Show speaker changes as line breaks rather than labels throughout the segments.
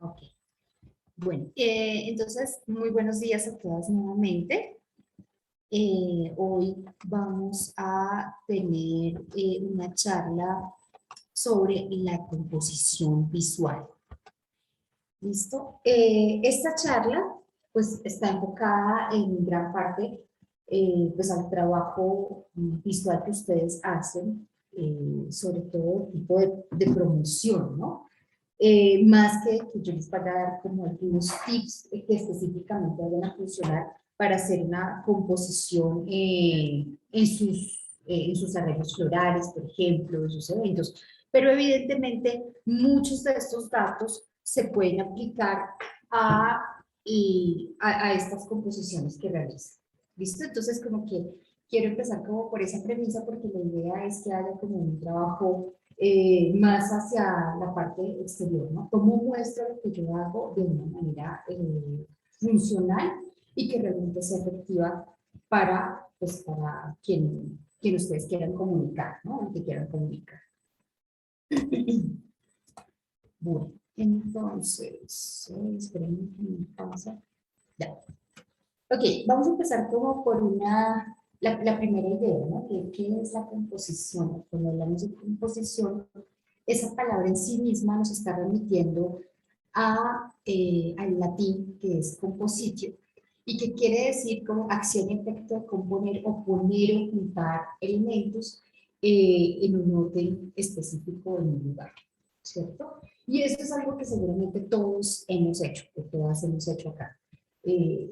Ok. Bueno, entonces, muy buenos días a todas nuevamente. Hoy vamos a tener una charla sobre la composición visual. ¿Listo? Esta charla, pues, está enfocada en gran parte, pues, al trabajo visual que ustedes hacen, sobre todo tipo de promoción, ¿no? Más que yo les vaya a dar como algunos tips que específicamente vayan a funcionar para hacer una composición en sus arreglos florales, por ejemplo, en sus eventos. Pero evidentemente muchos de estos datos se pueden aplicar a estas composiciones que realizan. ¿Listo? Entonces como que quiero empezar como por esa premisa porque la idea es que haya como un trabajo más hacia la parte exterior, ¿no? Cómo muestro lo que yo hago de una manera funcional y que realmente sea efectiva para, pues, para quien ustedes quieran comunicar, ¿no? El que quieran comunicar. Bueno, entonces, esperen que me pasa. Ya. Ok, vamos a empezar como por la primera idea, ¿no? ¿Qué es la composición? Cuando hablamos de composición, esa palabra en sí misma nos está remitiendo al latín, que es compositio, y que quiere decir como acción y efecto de componer o poner o juntar elementos en un orden específico en un lugar, ¿cierto? Y eso es algo que seguramente todos hemos hecho, que todas hemos hecho acá. Eh,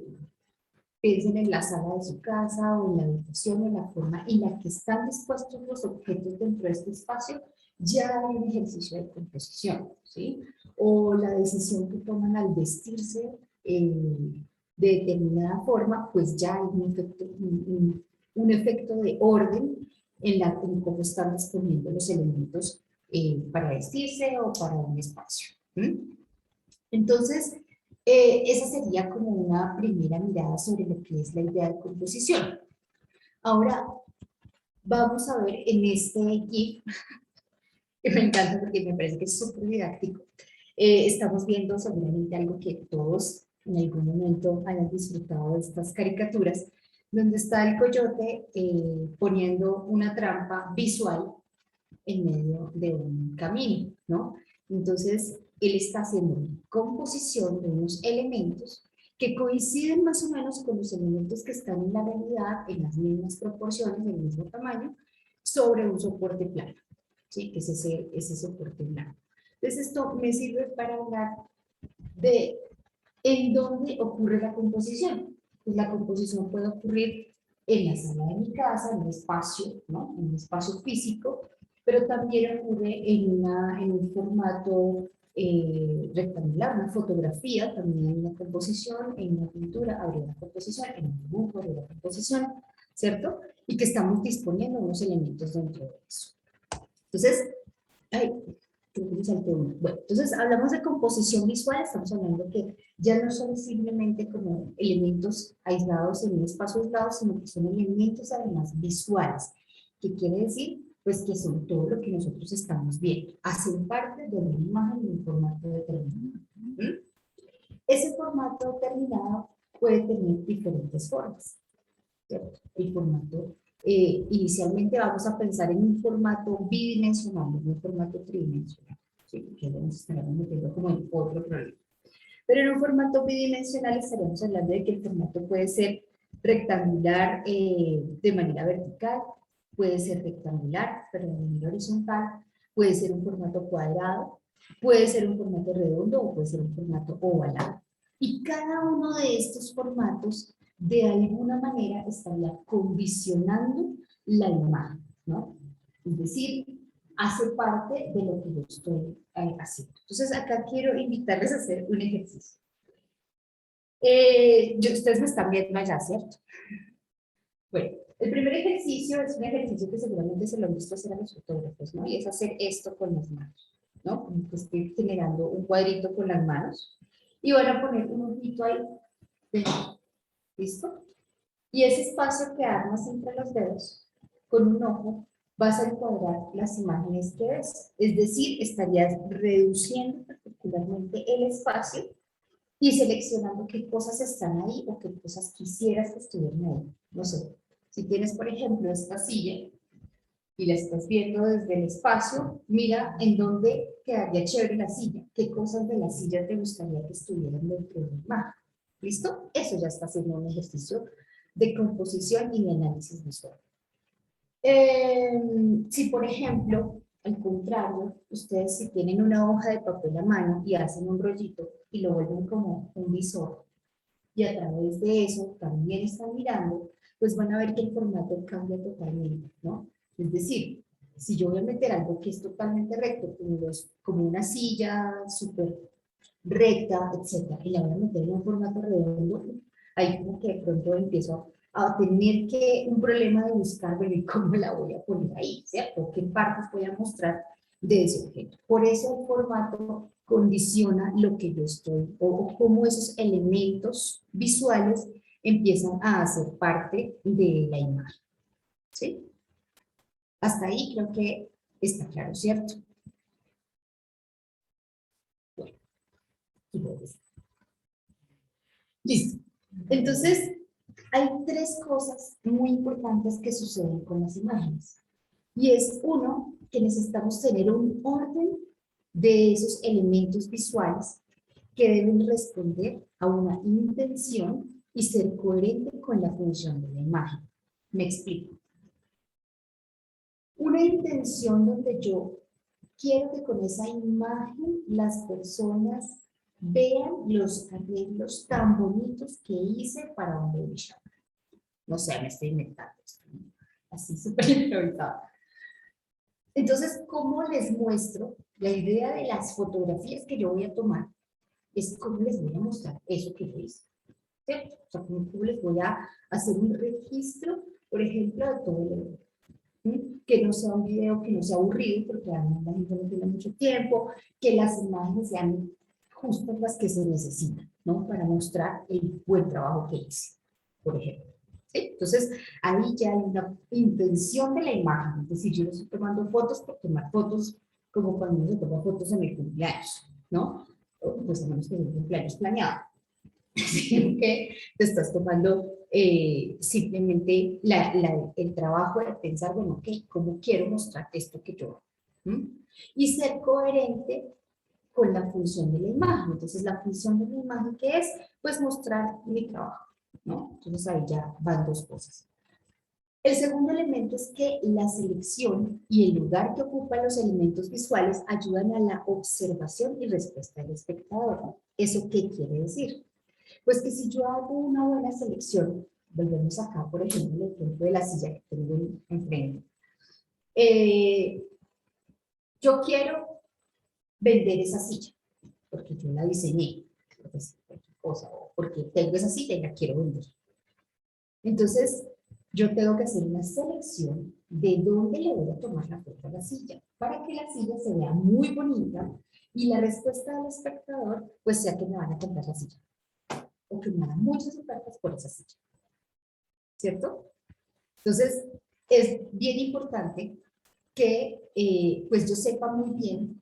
Piensen en la sala de su casa o en la habitación o en la forma en la que están dispuestos los objetos dentro de este espacio, ya hay un ejercicio de composición, ¿sí? O la decisión que toman al vestirse de determinada forma, pues ya hay un efecto de orden en cómo están disponiendo los elementos para vestirse o para un espacio. Entonces, esa sería como una primera mirada sobre lo que es la idea de composición. Ahora, vamos a ver en este GIF, que me encanta porque me parece que es súper didáctico. Estamos viendo seguramente algo que todos en algún momento hayan disfrutado de estas caricaturas, donde está el coyote poniendo una trampa visual en medio de un camino, ¿no? Entonces, él está haciendo una composición de unos elementos que coinciden más o menos con los elementos que están en la realidad, en las mismas proporciones, del mismo tamaño, sobre un soporte plano, ¿sí? Que es ese soporte plano. Entonces, esto me sirve para hablar de en dónde ocurre la composición. Pues la composición puede ocurrir en la sala de mi casa, en un espacio, ¿no? En un espacio físico, pero también ocurre en un formato rectangular, una fotografía, también una composición, en una pintura habría una composición, en un dibujo habría una composición, ¿cierto? Y que estamos disponiendo unos elementos dentro de eso. Entonces, ay, creo que me salté uno. Bueno, entonces hablamos de composición visual, estamos hablando que ya no son simplemente como elementos aislados en un espacio aislado, sino que son elementos además visuales. ¿Qué quiere decir? Pues que son todo lo que nosotros estamos viendo. Hacen parte de una imagen en un formato determinado. Ese formato determinado puede tener diferentes formas, ¿cierto? El formato, inicialmente vamos a pensar en un formato bidimensional, en un formato tridimensional, ¿sí? Que vamos a estar metiendo como en otro problema. Pero en un formato bidimensional estaremos hablando de que el formato puede ser rectangular de manera vertical, puede ser rectangular, pero de manera horizontal, puede ser un formato cuadrado, puede ser un formato redondo o puede ser un formato ovalado. Y cada uno de estos formatos, de alguna manera, estaría condicionando la imagen, ¿no? Es decir, hace parte de lo que yo estoy haciendo. Entonces, acá quiero invitarles a hacer un ejercicio. Ustedes me están viendo allá, ¿cierto? Bueno, el primer ejercicio es un ejercicio que seguramente se lo han visto hacer a los fotógrafos, ¿no? Y es hacer esto con las manos, ¿no? Que estoy generando un cuadrito con las manos y van a poner un ojito ahí, ¿listo? Y ese espacio que armas entre los dedos, con un ojo, vas a encuadrar las imágenes que ves. Es decir, estarías reduciendo particularmente el espacio y seleccionando qué cosas están ahí o qué cosas quisieras que estuvieran ahí. No sé, si tienes, por ejemplo, esta silla y la estás viendo desde el espacio, mira en dónde quedaría chévere la silla, qué cosas de la silla te gustaría que estuvieran dentro de la imagen. ¿Listo? Eso ya está haciendo un ejercicio de composición y de análisis visual. Si, por ejemplo, al contrario, ustedes si tienen una hoja de papel a mano y hacen un rollito y lo vuelven como un visor, y a través de eso también están mirando, pues van a ver que el formato cambia totalmente, ¿no? Es decir, si yo voy a meter algo que es totalmente recto, como una silla súper recta, etcétera, y la voy a meter en un formato redondo, ahí como que de pronto empiezo a tener un problema de buscar, bueno, ¿y cómo la voy a poner ahí, cierto? ¿Qué partes voy a mostrar de ese objeto? Por eso el formato condiciona lo que yo estoy, o cómo esos elementos visuales empiezan a hacer parte de la imagen, ¿sí? Hasta ahí creo que está claro, ¿cierto? Bueno, y luego listo. Entonces, hay tres cosas muy importantes que suceden con las imágenes. Y es uno, que necesitamos tener un orden de esos elementos visuales que deben responder a una intención y ser coherente con la función de la imagen. Me explico. Una intención donde yo quiero que con esa imagen las personas vean los arreglos tan bonitos que hice para un baby shower. No sé, me estoy inventando esto, ¿no? Así súper improvisado. Entonces, ¿cómo les muestro? La idea de las fotografías que yo voy a tomar es cómo les voy a mostrar eso que yo hice. ¿Cierto? O sea, cómo les voy a hacer un registro, por ejemplo, de todo el evento. Que no sea un video que no sea aburrido, porque además la gente no tiene mucho tiempo, que las imágenes sean justas las que se necesitan, ¿no? Para mostrar el buen trabajo que hice, por ejemplo. ¿Sí? Entonces, ahí ya hay una intención de la imagen, es decir, yo no estoy tomando fotos por tomar fotos como cuando uno se toma fotos en el cumpleaños, ¿no? Pues a menos que sea un cumpleaños planeado, sino que te estás tomando simplemente el trabajo de pensar, bueno, ok, ¿cómo quiero mostrar esto que yo hago? Y ser coherente con la función de la imagen. Entonces, la función de la imagen, ¿qué es? Pues mostrar mi trabajo, ¿no? Entonces, ahí ya van dos cosas. El segundo elemento es que la selección y el lugar que ocupan los elementos visuales ayudan a la observación y respuesta del espectador. ¿Eso qué quiere decir? Pues que si yo hago una buena selección, volvemos acá, por ejemplo, el ejemplo de la silla que tengo enfrente. Yo quiero vender esa silla, porque yo la diseñé, pues, cosa, o porque tengo esa silla y la quiero vender. Entonces, yo tengo que hacer una selección de dónde le voy a tomar la foto a la silla, para que la silla se vea muy bonita y la respuesta del espectador, pues sea que me van a comprar la silla, o que me hagan muchas ofertas por esa silla. ¿Cierto? Entonces, es bien importante que pues yo sepa muy bien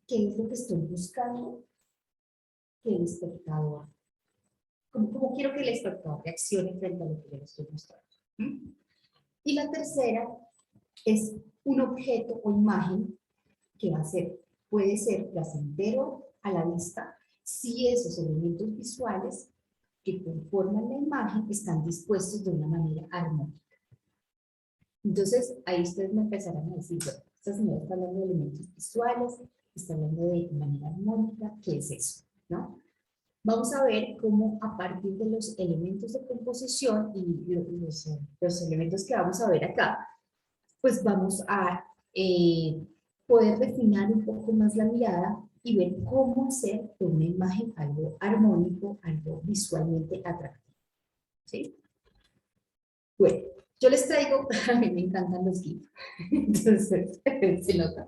qué es lo que estoy buscando que el espectador, cómo quiero que el espectador reaccione frente a lo que yo le estoy mostrando. ¿Mm? Y la tercera es un objeto o imagen que va a ser, puede ser placentero a la vista si esos elementos visuales que conforman la imagen están dispuestos de una manera armónica. Entonces, ahí ustedes me empezarán a decir, bueno, esta señora está hablando de elementos visuales, está hablando de manera armónica, ¿qué es eso? ¿No? Vamos a ver cómo a partir de los elementos de composición y los elementos que vamos a ver acá, pues vamos a poder refinar un poco más la mirada y ver cómo hacer de una imagen algo armónico, algo visualmente atractivo. ¿Sí? Bueno, yo les traigo, a mí me encantan los GIF, entonces se nota.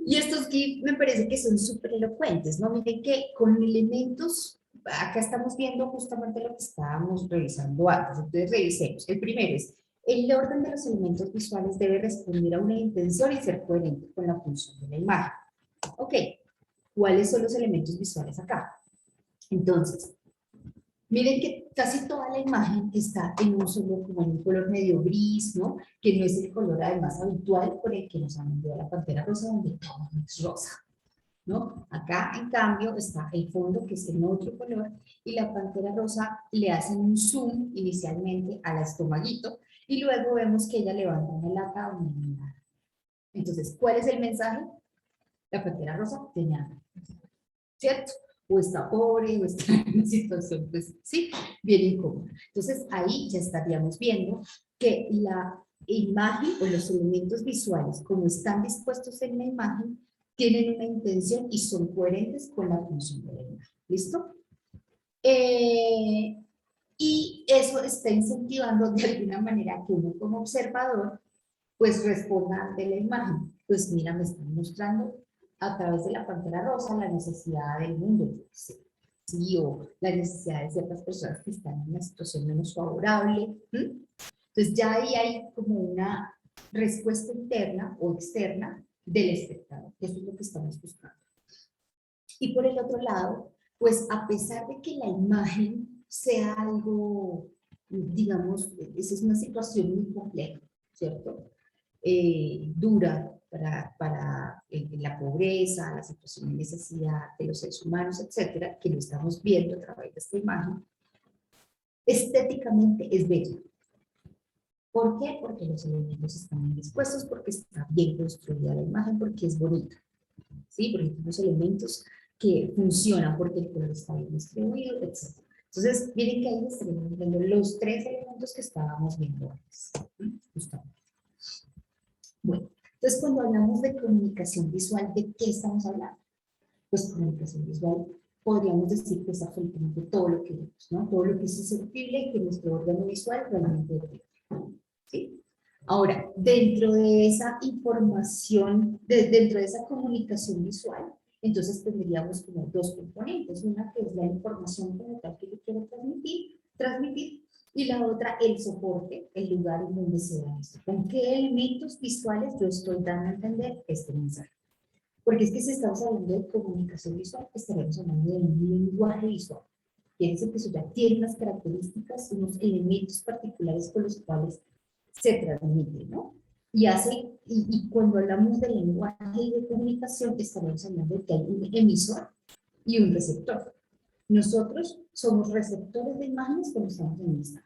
Y estos GIF me parece que son súper elocuentes, ¿no? Miren que con elementos, acá estamos viendo justamente lo que estábamos revisando antes, entonces revisemos. El primero es El orden de los elementos visuales debe responder a una intención y ser coherente con la función de la imagen. Ok, ¿cuáles son los elementos visuales acá? Entonces, miren que casi toda la imagen está en un solo, como en un color medio gris, ¿no? Que no es el color además habitual por el que nos han enviado la pantera rosa, donde todo es rosa, ¿no? Acá, en cambio, está el fondo, que es en otro color, y la pantera rosa le hacen un zoom inicialmente al estomaguito, y luego vemos que ella levanta una lata o una mirada. Entonces, ¿cuál es el mensaje? La pantera rosa tiene hambre, ¿cierto? O está pobre, o está en una situación, pues sí, bien incómoda. Entonces, ahí ya estaríamos viendo que la imagen o los elementos visuales, como están dispuestos en la imagen, tienen una intención y son coherentes con la función de la imagen. ¿Listo? Y eso está incentivando de alguna manera que uno como observador pues responda ante la imagen. Pues mira, me están mostrando a través de la pantera rosa la necesidad del mundo, sí, o la necesidad de ciertas personas que están en una situación menos favorable. Entonces ya ahí hay como una respuesta interna o externa del espectador, que eso es lo que estamos buscando. Y por el otro lado, pues a pesar de que la imagen sea algo, digamos, esa es una situación muy compleja, ¿cierto? Dura para la pobreza, la situación de necesidad de los seres humanos, etcétera, que lo estamos viendo a través de esta imagen, estéticamente es bella. ¿Por qué? Porque los elementos están bien dispuestos, porque está bien construida la imagen, porque es bonita, ¿sí? Porque tiene los elementos que funcionan, porque el color está bien distribuido, etc. Entonces, miren que ahí estaremos viendo los tres elementos que estábamos viendo antes, justamente. Bueno, entonces cuando hablamos de comunicación visual, ¿de qué estamos hablando? Pues comunicación visual, podríamos decir que es absolutamente todo lo que vemos, ¿no? Todo lo que es susceptible y que nuestro órgano visual realmente detecta, ¿sí? Ahora, dentro de esa información, dentro de esa comunicación visual, entonces tendríamos como dos componentes, una que es la información como tal que yo quiero transmitir, y la otra el soporte, el lugar en donde se da esto. ¿Con qué elementos visuales yo estoy dando a entender este mensaje? Porque es que si estamos hablando de comunicación visual, estaremos hablando de un lenguaje visual. Quiere decir que eso ya tiene unas características, unos elementos particulares con los cuales se transmite, ¿no? Y cuando hablamos de lenguaje y de comunicación, estaremos hablando de que hay un emisor y un receptor. Nosotros somos receptores de imágenes cuando estamos en Instagram.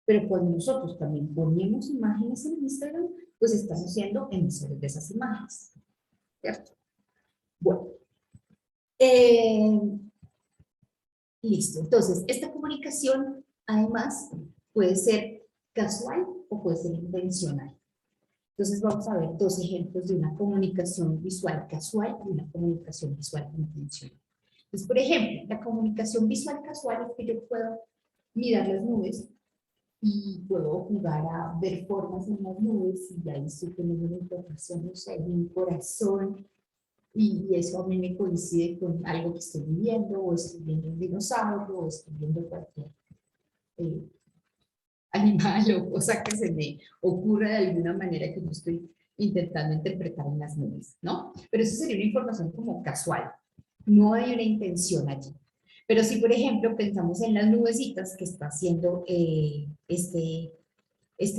Pero cuando nosotros también ponemos imágenes en Instagram, pues estamos siendo emisores de esas imágenes. ¿Cierto? Bueno. Listo. Entonces, esta comunicación, además, puede ser casual o puede ser intencional. Entonces, vamos a ver dos ejemplos de una comunicación visual casual y una comunicación visual intencional. Entonces, por ejemplo, la comunicación visual casual es que yo puedo mirar las nubes y puedo jugar a ver formas en las nubes y ahí estoy teniendo una interpretación, no sé, de un corazón y eso a mí me coincide con algo que estoy viviendo, o estoy viendo un dinosaurio, o estoy viendo cualquier eh, animal o cosa que se me ocurra de alguna manera que yo estoy intentando interpretar en las nubes, ¿no? Pero eso sería una información como casual, no hay una intención allí. Pero si, por ejemplo, pensamos en las nubecitas que está haciendo este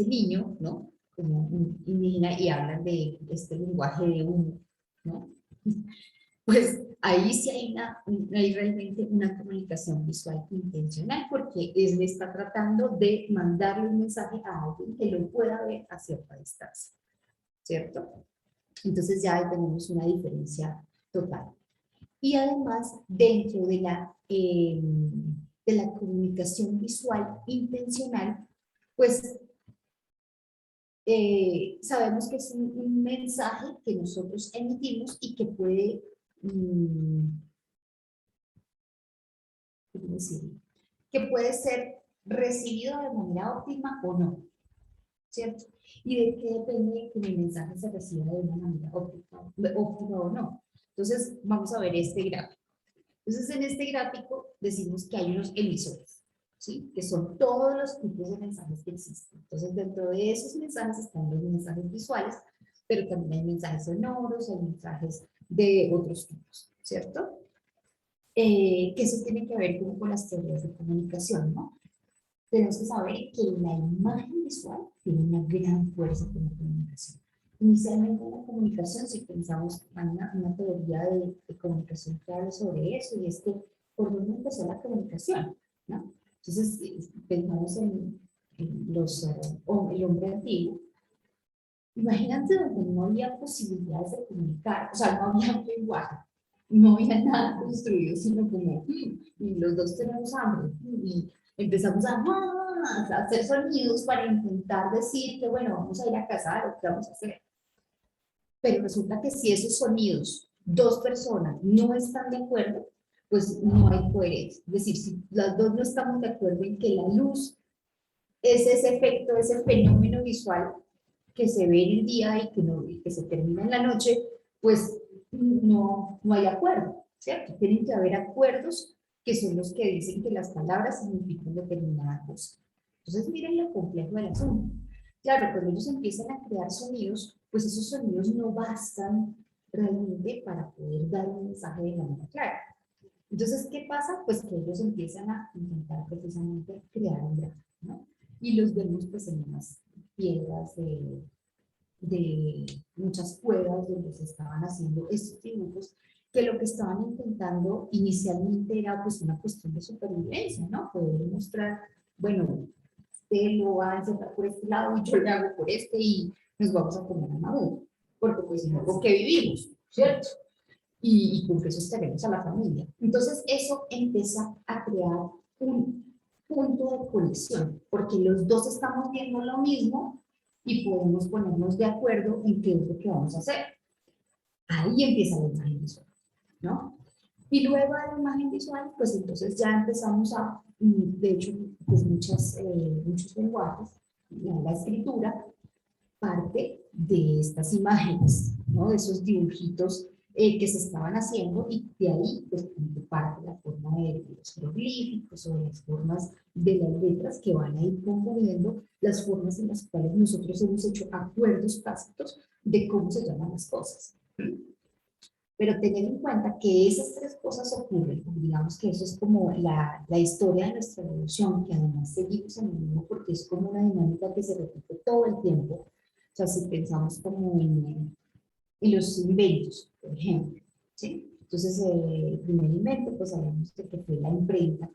niño, ¿no? Como un indígena y hablan de este lenguaje de humo, ¿no? Pues ahí sí hay realmente una comunicación visual intencional porque él está tratando de mandarle un mensaje a alguien que lo pueda ver a cierta distancia, ¿cierto? Entonces ya ahí tenemos una diferencia total. Y además, dentro de la comunicación visual intencional, pues sabemos que es un mensaje que nosotros emitimos y que puede, ¿cómo decirlo? Que puede ser recibido de manera óptima o no, ¿cierto? ¿Y de qué depende que mi mensaje se reciba de una manera óptima o no? Entonces, vamos a ver este gráfico. Entonces, en este gráfico decimos que hay unos emisores. ¿sí? Que son todos los tipos de mensajes que existen. Entonces, dentro de esos mensajes están los mensajes visuales, pero también hay mensajes sonoros, hay mensajes de otros tipos, ¿cierto? Que eso tiene que ver con las teorías de comunicación, ¿no? Tenemos que saber que la imagen visual tiene una gran fuerza como comunicación. Inicialmente en la comunicación, si pensamos en una teoría de comunicación que habla sobre eso, y es que por dónde empezó la comunicación, ¿no? Entonces, pensamos en el hombre antiguo. Imagínate donde no había posibilidades de comunicar, o sea, no había un lenguaje, no había nada construido, sino como, y los dos tenemos hambre, y empezamos a hacer sonidos para intentar decir que, bueno, vamos a ir a cazar o qué vamos a hacer. Pero resulta que si esos sonidos, dos personas no están de acuerdo, pues no hay coherencia. Es decir, si las dos no estamos de acuerdo en que la luz es ese efecto, ese fenómeno visual que se ve en el día y que se termina en la noche, pues no hay acuerdo, ¿cierto? Tienen que haber acuerdos que son los que dicen que las palabras significan determinada cosa. Entonces, miren lo complejo del asunto. Claro, cuando ellos empiezan a crear sonidos, pues esos sonidos no bastan realmente para poder dar un mensaje de manera clara. Entonces, ¿qué pasa? Pues que ellos empiezan a intentar precisamente crear un grafo, ¿no? Y los vemos pues en unas piedras de muchas cuevas donde se estaban haciendo estos dibujos, que lo que estaban intentando inicialmente era pues una cuestión de supervivencia, ¿no? Poder mostrar, bueno, usted lo va a encerrar por este lado y yo le hago por este y nos vamos a comer a Maduro, porque pues no con qué vivimos, ¿cierto? Y con que sostenemos a la familia. Entonces eso empieza a crear un punto de conexión, porque los dos estamos viendo lo mismo y podemos ponernos de acuerdo en qué es lo que vamos a hacer. Ahí empieza la imagen visual, ¿no? Y luego de la imagen visual, pues entonces ya empezamos a, de hecho, pues muchos lenguajes, la escritura, parte de estas imágenes, ¿no? De esos dibujitos que se estaban haciendo y de ahí pues parte la forma de los jeroglíficos o de las formas de las letras que van a ir componiendo las formas en las cuales nosotros hemos hecho acuerdos tácitos de cómo se llaman las cosas. Pero tener en cuenta que esas tres cosas ocurren, digamos que eso es como la historia de nuestra evolución, que además seguimos en el mismo porque es como una dinámica que se repite todo el tiempo. O sea, si pensamos como en los inventos, por ejemplo, ¿sí? Entonces, el primer invento, pues sabemos que fue la imprenta,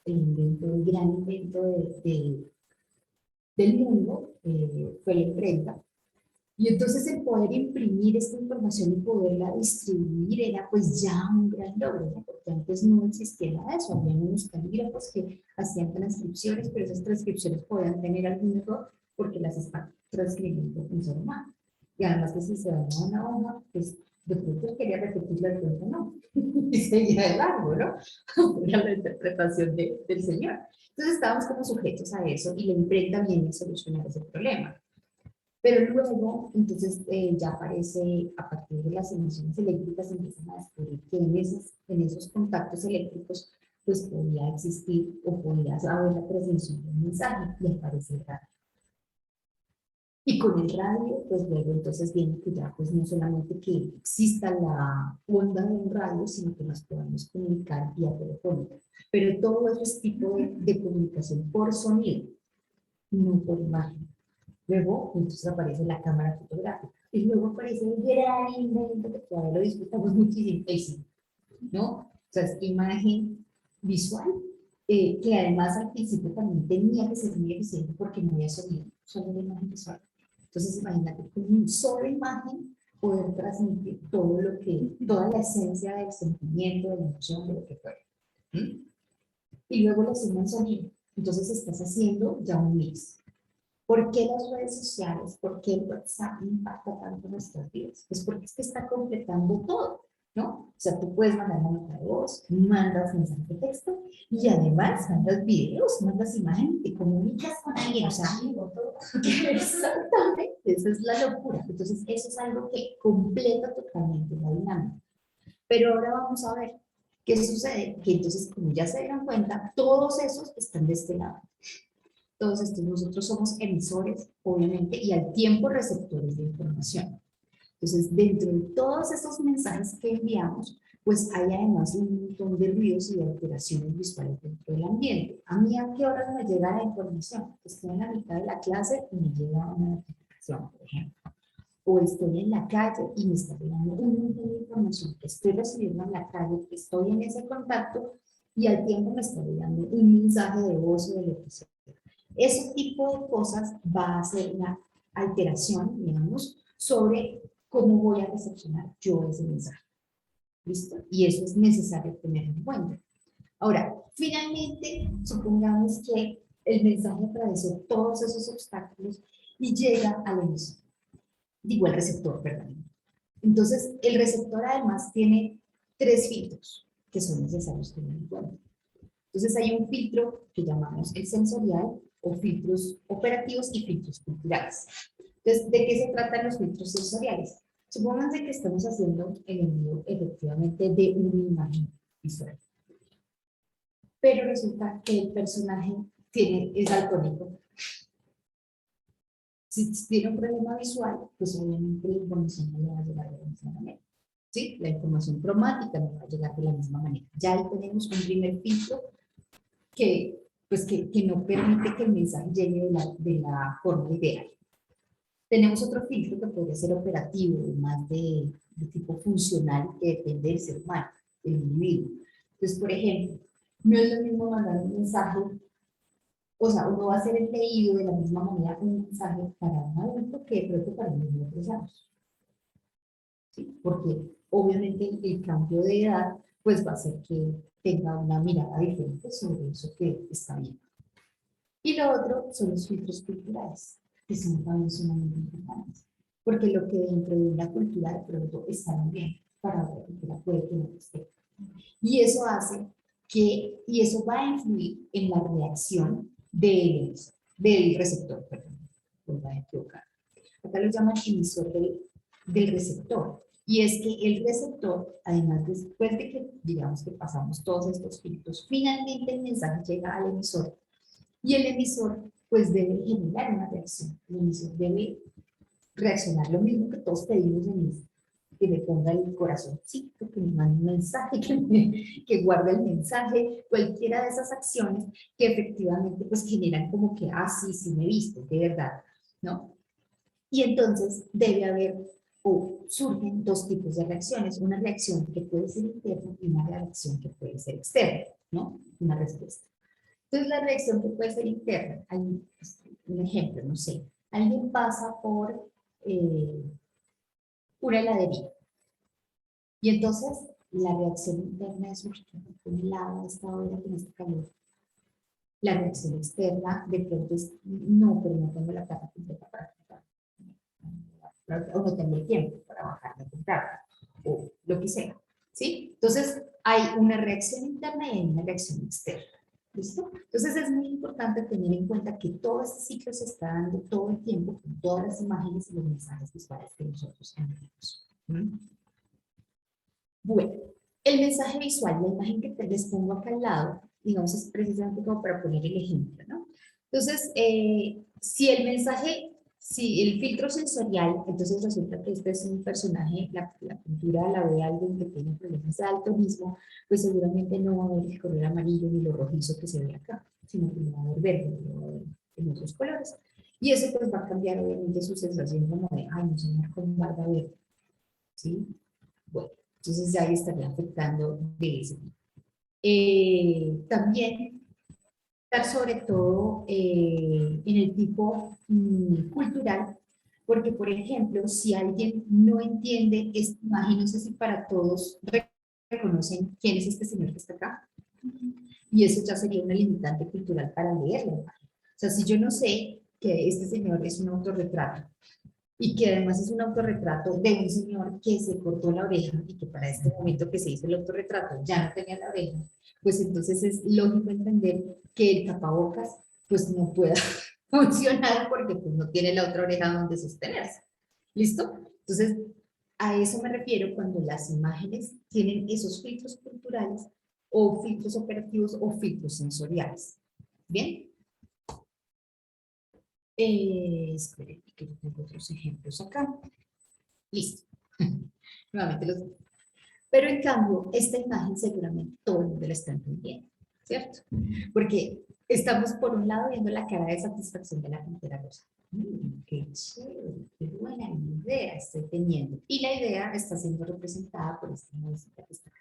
el invento, el gran invento del mundo, fue la imprenta. Y entonces el poder imprimir esta información y poderla distribuir era pues ya un gran logro, ¿no? Porque antes no existía nada de eso, había unos calígrafos que hacían transcripciones, pero esas transcripciones podían tener algún error porque las está transcribiendo un ser humano. Y además que si se dañaba una hoja, pues de pronto él quería repetirlo, de pronto no. Y seguía de largo, ¿no? Era la interpretación del señor. Entonces estábamos como sujetos a eso y la imprenta viene a solucionar ese problema. Pero luego, entonces, ya aparece, a partir de las emisiones eléctricas, empiezan a descubrir que en esos contactos eléctricos, pues podía existir o podía haber la transmisión de un mensaje y aparece el radio. Y con el radio, pues luego entonces viene que ya, pues no solamente que exista la onda de un radio, sino que nos podamos comunicar vía telefónica. Pero todo eso es tipo de comunicación por sonido, no por imagen. Luego, entonces aparece la cámara fotográfica. Y luego aparece el gran invento que todavía lo disfrutamos muchísimo, ¿no? O sea, es imagen visual, que además al principio también tenía que ser muy eficiente porque no había sonido, solo una imagen visual. Entonces, imagínate, con una sola imagen poder transmitir todo lo que, toda la esencia del sentimiento, de la emoción, de lo que fuera. ¿Sí? Y luego le suman sonido. Entonces, estás haciendo ya un mix. ¿Por qué las redes sociales, por qué el WhatsApp impacta tanto en nuestras vidas? Pues porque es que está completando todo, ¿no? O sea, tú puedes mandar una nota de voz, mandas mensaje de texto y además mandas videos, mandas imágenes, te comunicas con alguien, o sea, exactamente, esa es la locura. Entonces, eso es algo que completa totalmente la dinámica. Pero ahora vamos a ver, ¿Qué sucede? Que entonces, como ya se dieron cuenta, todos esos están de este lado. Todos estos, nosotros somos emisores, obviamente, y al tiempo receptores de información. Entonces, dentro de todos esos mensajes que enviamos, pues hay además un montón de ruidos y de alteraciones visuales dentro del ambiente. ¿A mí a qué horas me llega la información? Estoy en la mitad de la clase y me llega una notificación, por ejemplo. O estoy en la calle y me está llegando un montón de información que estoy recibiendo en la calle, que estoy en ese contacto y al tiempo me está llegando un mensaje de voz o de lo que sea. Ese tipo de cosas va a hacer una alteración, digamos, sobre cómo voy a recepcionar yo ese mensaje. ¿Listo? Y eso es necesario tener en cuenta. Ahora, finalmente, supongamos que el mensaje atravesó todos esos obstáculos y llega al emisor. Digo, al receptor, perdón. Entonces, el receptor además tiene 3 filtros que son necesarios tener en cuenta. Entonces, hay un filtro que llamamos el sensorial, o filtros operativos y filtros culturales. Entonces, ¿de qué se tratan los filtros sensoriales? Supónganse que estamos haciendo el envío efectivamente de una imagen visual. Pero resulta que el personaje es daltónico. Si tiene un problema visual, pues obviamente la información no le va a llegar de la misma manera. ¿Sí? La información cromática no va a llegar de la misma manera. Ya ahí tenemos un primer filtro que, pues que no permite que el mensaje llegue de la forma ideal. Tenemos otro filtro que puede ser operativo, más de tipo funcional, que depende del ser humano, del individuo. Entonces, por ejemplo, no es lo mismo mandar un mensaje, o sea, uno va a ser leído de la misma manera un mensaje para un adulto que de pronto para un niño de 3 años. ¿Sí? Porque obviamente el cambio de edad pues va a hacer que tenga una mirada diferente sobre eso que está viendo. Y lo otro son los filtros culturales, que son también sumamente importantes. Porque lo que dentro de una cultura de pronto está muy bien, para otra cultura puede que no esté. Y eso hace y eso va a influir en la reacción del receptor, perdón, vuelvo a equivocar. Acá lo llaman emisor del receptor. Y es que el receptor, además después de que, digamos que pasamos todos estos filtros, finalmente el mensaje llega al emisor y el emisor pues debe generar una reacción. El emisor debe reaccionar lo mismo que todos pedimos que me ponga el corazoncito, que me mande un mensaje, que guarde el mensaje, cualquiera de esas acciones que efectivamente pues generan como que, ah, sí, sí me viste, de verdad, ¿no? Y entonces debe haber o surgen 2 tipos de reacciones, una reacción que puede ser interna y una reacción que puede ser externa, ¿no? Una respuesta. Entonces, la reacción que puede ser interna, hay un ejemplo, no sé, alguien pasa por una heladería y entonces la reacción interna es, uy, que me helado esta hora con este calor. La reacción externa de pronto es, no, pero no tengo la plata completa para comprar. O no tengo el tiempo para bajar a comprar, o lo que sea, ¿sí? Entonces, hay una reacción interna y hay una reacción externa. ¿Listo? Entonces es muy importante tener en cuenta que todo este ciclo se está dando todo el tiempo con todas las imágenes y los mensajes visuales que nosotros enviamos. ¿Mm? Bueno, el mensaje visual, la imagen que les pongo acá al lado, digamos, es precisamente como para poner el ejemplo, ¿no? Entonces, si el filtro sensorial, entonces resulta que este es un personaje, la pintura la ve alguien que tiene problemas de daltonismo, pues seguramente no va a ver el color amarillo ni lo rojizo que se ve acá, sino que lo va a ver verde, lo va a ver en otros colores. Y eso pues va a cambiar obviamente su sensación como de, ay, no señor, con barba verde, ¿sí? Bueno, entonces ya ahí estaría afectando de ese tipo. También estar sobre todo en el tipo cultural, porque por ejemplo, si alguien no entiende esta imagen, no sé si para todos reconocen quién es este señor que está acá, y eso ya sería una limitante cultural para leer la imagen. O sea, si yo no sé que este señor es un autorretrato, y que además es un autorretrato de un señor que se cortó la oreja y que para este momento que se hizo el autorretrato ya no tenía la oreja, pues entonces es lógico entender que el tapabocas pues no pueda funcionar porque pues no tiene la otra oreja donde sostenerse. ¿Listo? Entonces, a eso me refiero cuando las imágenes tienen esos filtros culturales o filtros operativos o filtros sensoriales. ¿Bien? Esperen, que yo tengo otros ejemplos acá. Listo. Nuevamente los... Pero en cambio, esta imagen seguramente todo el mundo la está entendiendo, ¿cierto? Porque estamos por un lado viendo la cara de satisfacción de la pantera rosa. Qué chévere, qué buena idea estoy teniendo. Y la idea está siendo representada por esta musita que está acá.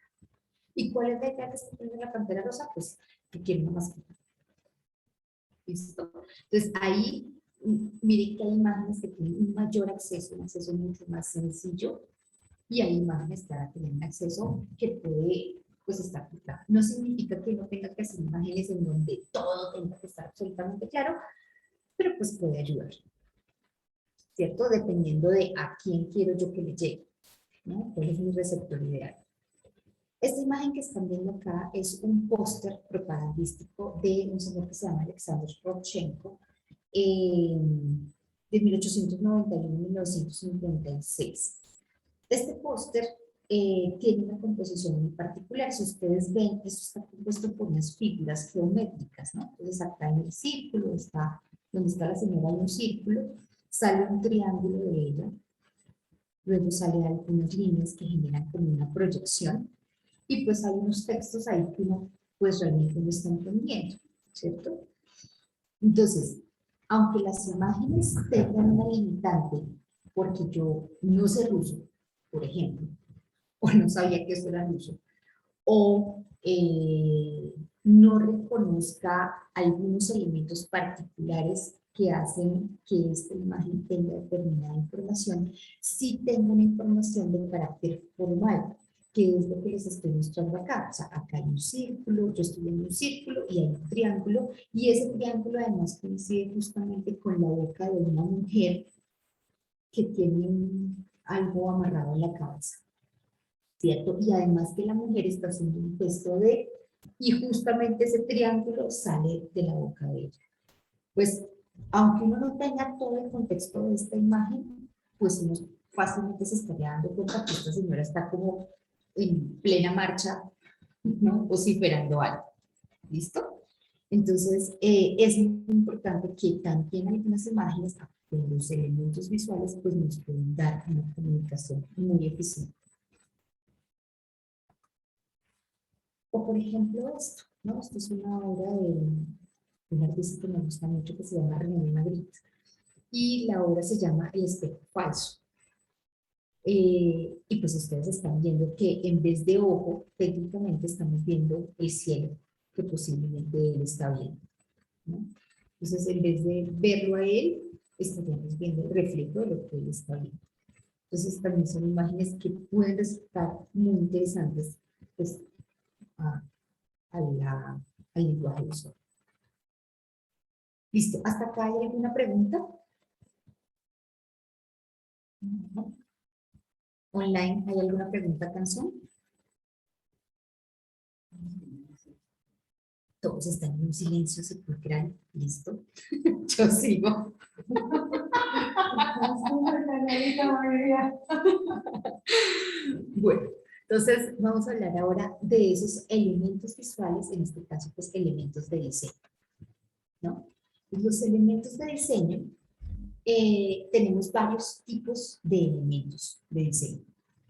¿Y cuál es la idea que está teniendo la pantera rosa? Pues que quiere una mascota. ¿Listo? Entonces ahí, miren que hay imágenes que tienen un mayor acceso, un acceso mucho más sencillo, y hay imágenes que ahora tienen acceso que puede pues estar filtrado. No significa que no tenga que hacer imágenes en donde todo tenga que estar absolutamente claro, pero pues puede ayudar, ¿cierto? Dependiendo de a quién quiero yo que le llegue, ¿no? ¿Cuál es mi receptor ideal? Esta imagen que están viendo acá es un póster propagandístico de un señor que se llama Alexander Rodchenko, de 1891-1956. Este póster tiene una composición muy particular. Si ustedes ven, esto está compuesto por unas figuras geométricas, ¿no? Entonces acá en el círculo, está, donde está la señora en un círculo, sale un triángulo de ella, luego sale algunas líneas que generan como una proyección, y pues hay unos textos ahí que uno pues realmente no está entendiendo, ¿cierto? Entonces, aunque las imágenes tengan una limitante, porque yo no sé ruso, por ejemplo, o no sabía que eso era ruso, o no reconozca algunos elementos particulares que hacen que esta imagen tenga determinada información, sí tengo una información de carácter formal, que es lo que les estoy mostrando acá. O sea, acá hay un círculo, yo estoy en un círculo y hay un triángulo, y ese triángulo además coincide justamente con la boca de una mujer que tiene algo amarrado en la cabeza, ¿cierto? Y además que la mujer está haciendo un gesto de, y justamente ese triángulo sale de la boca de ella. Pues, aunque uno no tenga todo el contexto de esta imagen, pues uno fácilmente se estaría dando cuenta que esta señora está como en plena marcha, ¿no? Vociferando algo. ¿Listo? Entonces, es muy importante que también algunas imágenes, con los elementos visuales, pues nos pueden dar una comunicación muy eficiente. O por ejemplo esto, ¿no? Esto es una obra de un artista que me gusta mucho que se llama René Magritte. Y la obra se llama El espejo falso. Y pues ustedes están viendo que en vez de ojo, técnicamente estamos viendo el cielo que posiblemente él está viendo, ¿no? Entonces, en vez de verlo a él, estaríamos viendo el reflejo de lo que él está viendo. Entonces, también son imágenes que pueden resultar muy interesantes pues, a, al lenguaje visual. Listo, ¿hasta acá hay alguna pregunta? ¿No? ¿Online hay alguna pregunta, Canción? Todos están en un silencio sepulcral. Listo. Yo sigo. Bueno, entonces vamos a hablar ahora de esos elementos visuales, en este caso, pues elementos de diseño, ¿no? Los elementos de diseño, tenemos varios tipos de elementos de diseño.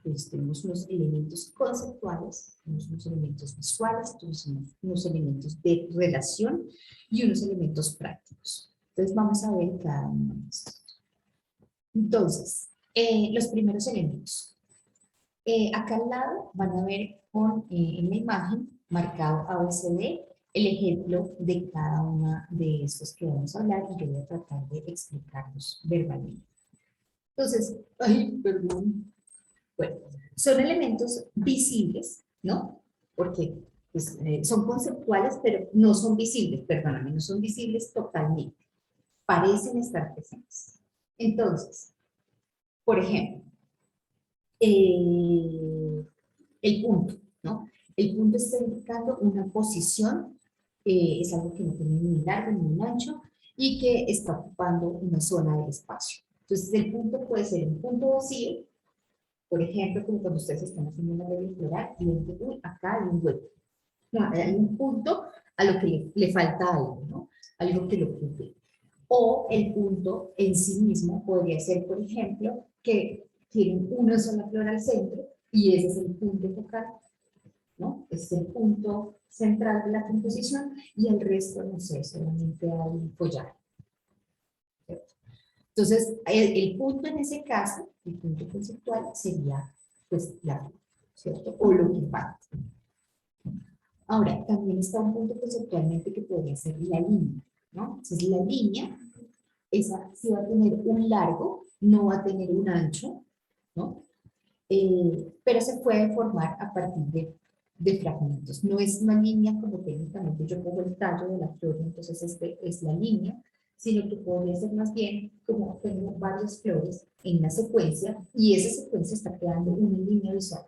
Entonces, tenemos unos elementos conceptuales, tenemos unos elementos visuales, tenemos unos elementos de relación y unos elementos prácticos. Entonces, vamos a ver cada uno de estos. Entonces, los primeros elementos. Acá al lado van a ver en la imagen marcado ABCD el ejemplo de cada uno de estos que vamos a hablar y yo voy a tratar de explicarlos verbalmente. Entonces, ay, perdón. Bueno, son elementos visibles, ¿no? Porque pues, son conceptuales, pero no son visibles, perdóname, no son visibles totalmente. Parecen estar presentes. Entonces, por ejemplo, el punto, ¿no? El punto está indicando una posición, es algo que no tiene ni un largo ni un ancho, y que está ocupando una zona del espacio. Entonces, el punto puede ser un punto vacío, Por ejemplo, como cuando ustedes están haciendo una regla floral y ven que, uy, acá hay un hueco. No, hay un punto a lo que le falta algo, ¿no? Algo que lo ocupe. O el punto en sí mismo podría ser, por ejemplo, que tienen una sola flor al centro y ese es el punto focal, ¿no? Es el punto central de la composición y el resto, no sé, solamente hay follaje. ¿Cierto? Entonces, el punto en ese caso, el punto conceptual, sería pues la flor, ¿cierto? O lo que falta. Ahora, también está un punto conceptualmente que podría ser la línea, ¿no? Entonces, la línea, esa sí va a tener un largo, no va a tener un ancho, ¿no? Pero se puede formar a partir de fragmentos. No es una línea como técnicamente yo pongo el tallo de la flor, entonces este es la línea, sino que podría ser más bien como tengo varias flores en una secuencia y esa secuencia está creando una línea visual,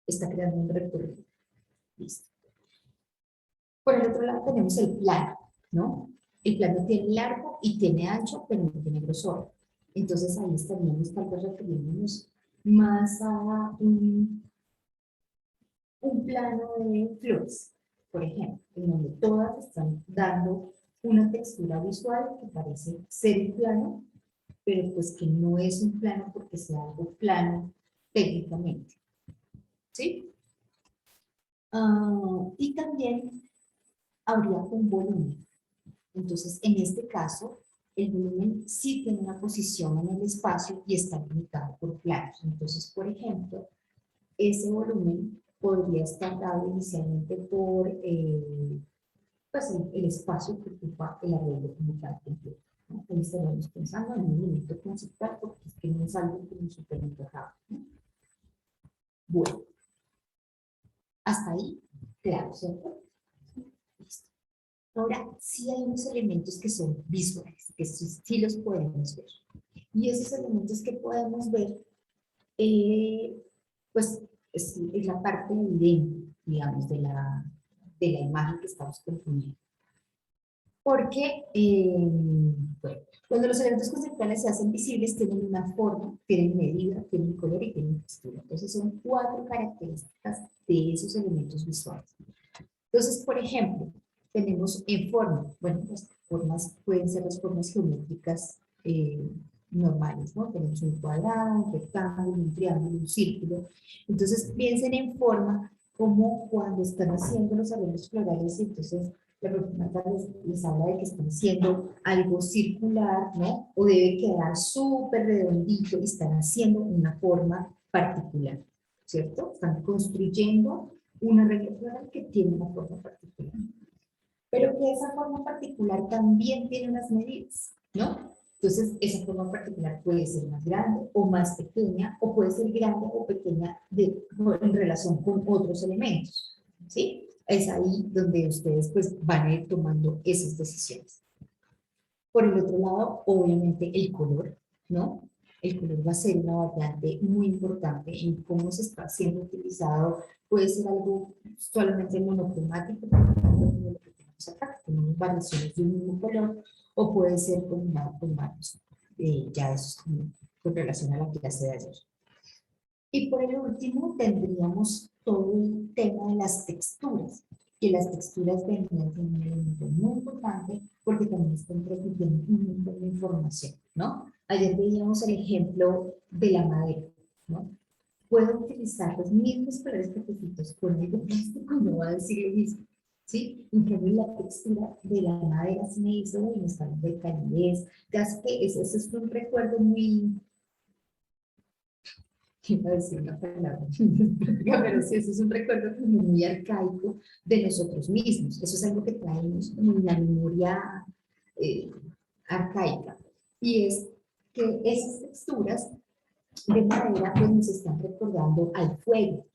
está creando un recorrido. Listo. Por el otro lado tenemos el plano, ¿no? El plano tiene largo y tiene ancho, pero no tiene grosor. Entonces ahí estaríamos tal vez refiriéndonos más a un plano de flores, por ejemplo, en donde todas están dando una textura visual que parece ser un plano, pero pues que no es un plano porque sea algo plano técnicamente, ¿sí? Y también habría un volumen. Entonces, en este caso, el volumen sí tiene una posición en el espacio y está limitado por planos. Entonces, por ejemplo, ese volumen podría estar dado inicialmente por pues, el espacio que ocupa el arreglo como tal completo, ¿no? Ahí estaríamos pensando en un elemento conceptual porque es que no es algo como súper encajado, ¿no? Bueno, hasta ahí, claro, ¿cierto? Listo. Ahora, sí hay unos elementos que son visuales, que sí los podemos ver. Y esos elementos que podemos ver, eh, pues es la parte evidente, digamos, de la imagen que estamos componiendo. Porque, bueno, cuando los elementos conceptuales se hacen visibles, tienen una forma, tienen medida, tienen color y tienen textura. Entonces, son 4 características de esos elementos visuales. Entonces, por ejemplo, tenemos en forma, bueno, las formas pueden ser las formas geométricas normales, ¿no? Tenemos un cuadrado, un rectángulo, un triángulo, un círculo. Entonces, piensen en forma como cuando están haciendo los arreglos florales, entonces la profesora les habla de que están haciendo algo circular, ¿no? O debe quedar súper redondito y están haciendo una forma particular, ¿cierto? Están construyendo una regla floral que tiene una forma particular. Pero que esa forma particular también tiene unas medidas, ¿no? Entonces, esa forma particular puede ser más grande o más pequeña, o puede ser grande o pequeña en relación con otros elementos, ¿sí? Es ahí donde ustedes pues van a ir tomando esas decisiones. Por el otro lado, obviamente el color, ¿no? El color va a ser una variante muy importante en cómo se está siendo utilizado. Puede ser algo solamente monocromático, como lo que tenemos acá, que tenemos variaciones de un mismo color, o puede ser combinado con varios, ya eso es con relación a la clase de ayer. Y por el último tendríamos todo el tema de las texturas, que las texturas vendrían siendo un elemento muy importante porque también están transmitiendo un montón de información, ¿no? Ayer veíamos el ejemplo de la madera, ¿no? Puedo utilizar los mismos colores cafecitos con el plástico, no va a decir lo mismo, ¿sí? En cambio, la textura de la madera se me hizo y me está de calidez, casi que eso es un recuerdo muy iba a decir una palabra, pero sí, eso es un recuerdo como muy arcaico de nosotros mismos. Eso es algo que traemos como en la memoria eh, arcaica. Y es que esas texturas de madera pues nos están recordando al fuego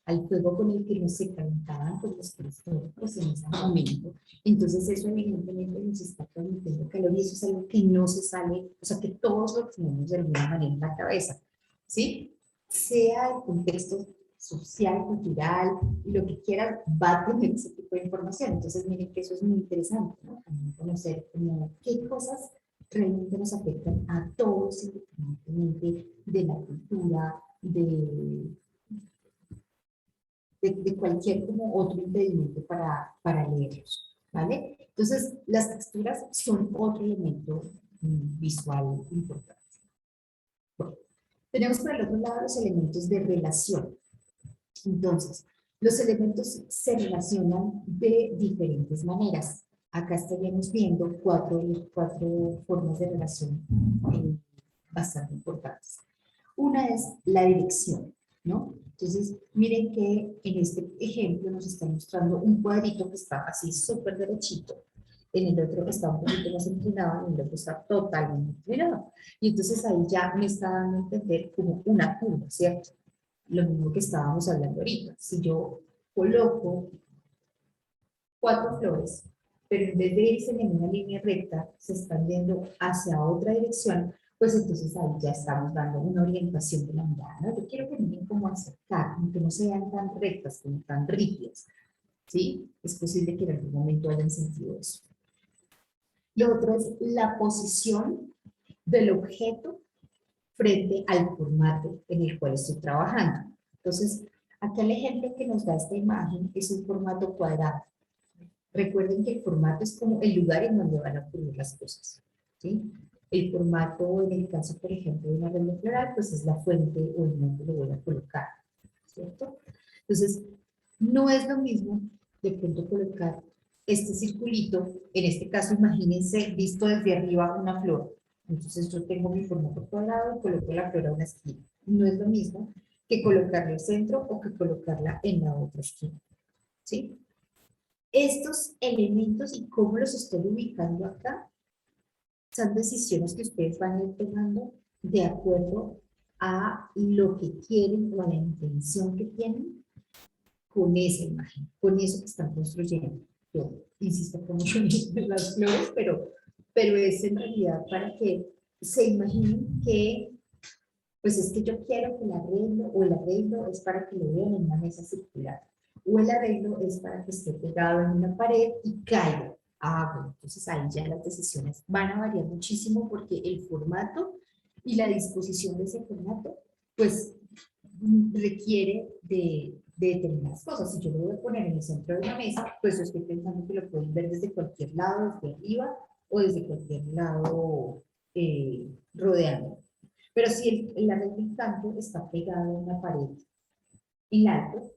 con el que nos se calentaban pues, los prehistóricos en ese momento. Entonces eso evidentemente nos está transmitiendo calor y eso es algo que no se sale, o sea que todos lo tenemos de alguna manera en la cabeza, ¿sí? Sea el contexto social, cultural, lo que quieran, va a tener ese tipo de información. Entonces, miren que eso es muy interesante, ¿no? También conocer como qué cosas realmente nos afectan a todos, independientemente de la cultura, de, de cualquier como otro impedimento para leerlos, ¿vale? Entonces, las texturas son otro elemento visual importante. Bueno, tenemos por el otro lado los elementos de relación. Entonces, los elementos se relacionan de diferentes maneras. Acá estaríamos viendo cuatro formas de relación bastante importantes. Una es la dirección, ¿no? Entonces, miren que en este ejemplo nos está mostrando un cuadrito que está así súper derechito, en el otro está un poquito más inclinado, en el otro está totalmente inclinado. Y entonces ahí ya me está dando a entender como una curva, ¿cierto? Lo mismo que estábamos hablando ahorita. Si yo coloco 4 flores, pero en vez de irse en una línea recta, se están yendo hacia otra dirección, pues entonces ahí ya estamos dando una orientación de la mirada, ¿no? Yo quiero que miren cómo acercar, aunque no sean tan rectas, como tan rígidas, ¿sí? Es posible que en algún momento hayan sentido eso. Lo otro es la posición del objeto frente al formato en el cual estoy trabajando. Entonces, acá el ejemplo que nos da esta imagen es un formato cuadrado. Recuerden que el formato es como el lugar en donde van a ocurrir las cosas, ¿sí? El formato, en el caso, por ejemplo, de una regla floral, pues es la fuente o el donde lo voy a colocar, ¿cierto? Entonces, no es lo mismo de pronto colocar este circulito, en este caso, imagínense, visto desde arriba una flor. Entonces, yo tengo mi formato cuadrado y coloco la flor a una esquina. No es lo mismo que colocarla al centro o que colocarla en la otra esquina, ¿sí? Estos elementos y cómo los estoy ubicando acá son decisiones que ustedes van a ir tomando de acuerdo a lo que quieren o a la intención que tienen con esa imagen, con eso que están construyendo. Yo insisto con mucho en las flores, pero es en realidad para que se imaginen que, pues es que yo quiero que el arreglo es para que lo vean en una mesa circular, o el arreglo es para que esté pegado en una pared y caiga. Ah, bueno, entonces ahí ya las decisiones van a variar muchísimo porque el formato y la disposición de ese formato, pues requiere de determinadas cosas. Si yo lo voy a poner en el centro de una mesa, pues yo estoy pensando que lo pueden ver desde cualquier lado, desde arriba o desde cualquier lado rodeando. Pero si el arreglo en canto está pegado a una pared en alto,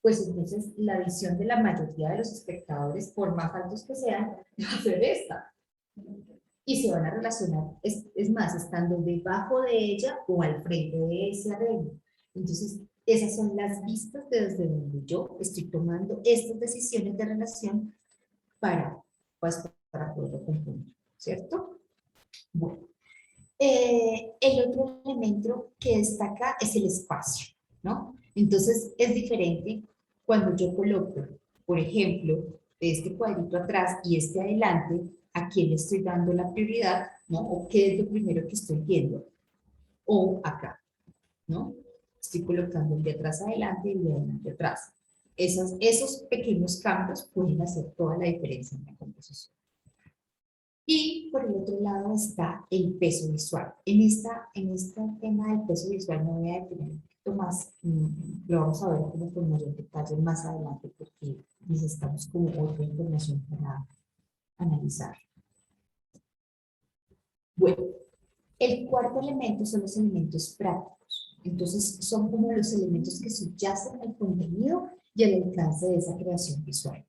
pues entonces la visión de la mayoría de los espectadores, por más altos que sean, va a ser esta. Y se van a relacionar, es más, estando debajo de ella o al frente de ese arreglo. Entonces, esas son las vistas desde donde yo estoy tomando estas decisiones de relación para, pues, para poderlo componer, ¿cierto? Bueno, el otro elemento que destaca es el espacio, ¿no? Entonces, es diferente cuando yo coloco, por ejemplo, este cuadrito atrás y este adelante, a quién le estoy dando la prioridad, ¿no? O qué es lo primero que estoy viendo, o acá, ¿no? Estoy colocando el de atrás adelante y el de adelante atrás. Esos pequeños cambios pueden hacer toda la diferencia en la composición. Y por el otro lado está el peso visual. En este tema del peso visual me voy a detener un poquito más, lo vamos a ver como con mayor detalle más adelante porque necesitamos como otra información para analizar. Bueno, el cuarto elemento son los elementos prácticos. Entonces son como los elementos que subyacen al contenido y al alcance de esa creación visual.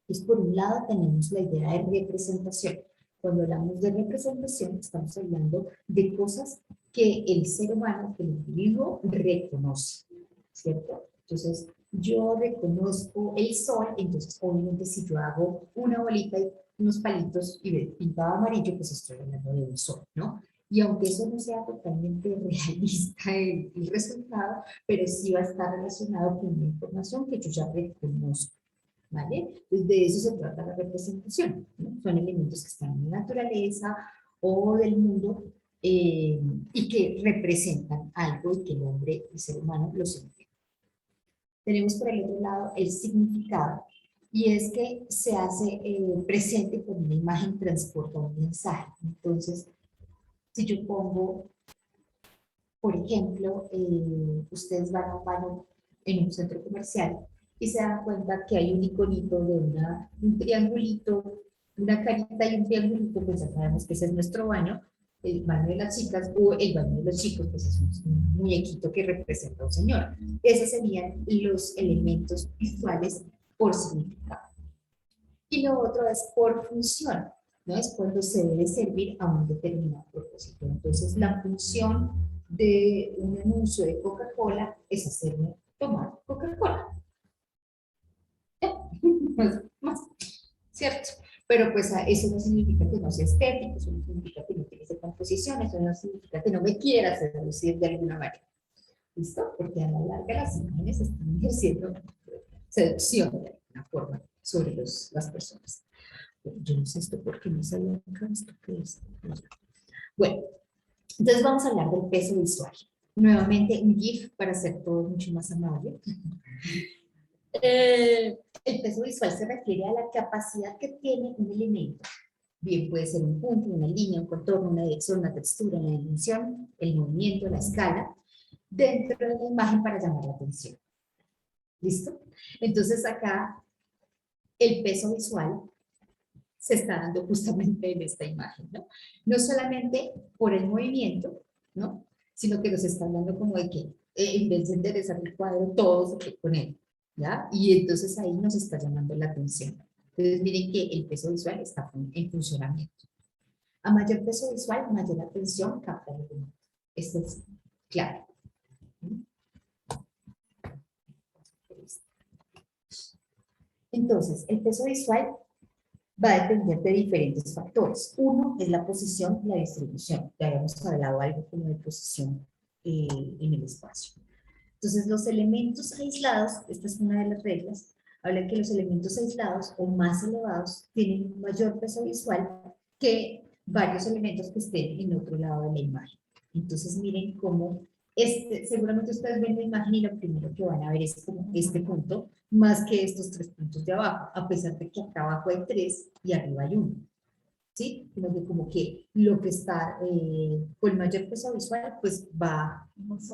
Entonces, por un lado tenemos la idea de representación. Cuando hablamos de representación, estamos hablando de cosas que el ser humano, el individuo, reconoce, ¿cierto? Entonces, yo reconozco el sol, entonces, obviamente, si yo hago una bolita y unos palitos y pintado amarillo, pues estoy hablando de un sol, ¿no? Y aunque eso no sea totalmente realista el resultado, pero sí va a estar relacionado con una información que yo ya reconozco. ¿Vale? Pues de eso se trata la representación, ¿no? Son elementos que están en la naturaleza o del mundo y que representan algo y que el hombre, el ser humano, lo siente. Tenemos por el otro lado el significado, y es que se hace presente con una imagen transporta un mensaje. Entonces, si yo pongo por ejemplo, ustedes van a un baño en un centro comercial y se dan cuenta que hay un iconito de un triangulito, una carita y un triangulito, pues ya sabemos que ese es nuestro baño, el baño de las chicas o el baño de los chicos, pues es un muñequito que representa a un señor. Esos serían los elementos visuales por significado. Y lo otro es por función, ¿no? Es cuando se debe servir a un determinado propósito. Entonces, la función de un anuncio de Coca-Cola es hacerme tomar Coca-Cola. Más, ¿cierto? Pero pues eso no significa que no sea estético, eso no significa que no utilice composición, eso no significa que no me quiera seducir de alguna manera. ¿Listo? Porque a la larga las imágenes están ejerciendo seducción de alguna forma sobre las personas. Yo no sé esto porque no sabía acá esto qué es. Bueno, entonces vamos a hablar del peso visual. Nuevamente un GIF para hacer todo mucho más amable. El peso visual se refiere a la capacidad que tiene un elemento. Bien, puede ser un punto, una línea, un contorno, una dirección, una textura, una dimensión, el movimiento, la escala, dentro de la imagen para llamar la atención. ¿Listo? Entonces acá el peso visual se está dando justamente en esta imagen, ¿no? No solamente por el movimiento, ¿no? Sino que nos está hablando como de que en vez de enderezar el cuadro, todo se fue con él, ¿ya? Y entonces ahí nos está llamando la atención. Entonces miren que el peso visual está en funcionamiento. A mayor peso visual, mayor atención capta el elemento. Esto es claro. Entonces, el peso visual va a depender de diferentes factores. Uno es la posición y la distribución. Ya habíamos hablado algo como de posición en el espacio. Entonces, los elementos aislados, esta es una de las reglas, habla que los elementos aislados o más elevados tienen un mayor peso visual que varios elementos que estén en otro lado de la imagen. Entonces, miren cómo seguramente ustedes ven la imagen y lo primero que van a ver es como este punto, más que estos tres puntos de abajo, a pesar de que acá abajo hay tres y arriba hay uno. ¿Sí? Sino que como que lo que está con mayor peso visual, pues va más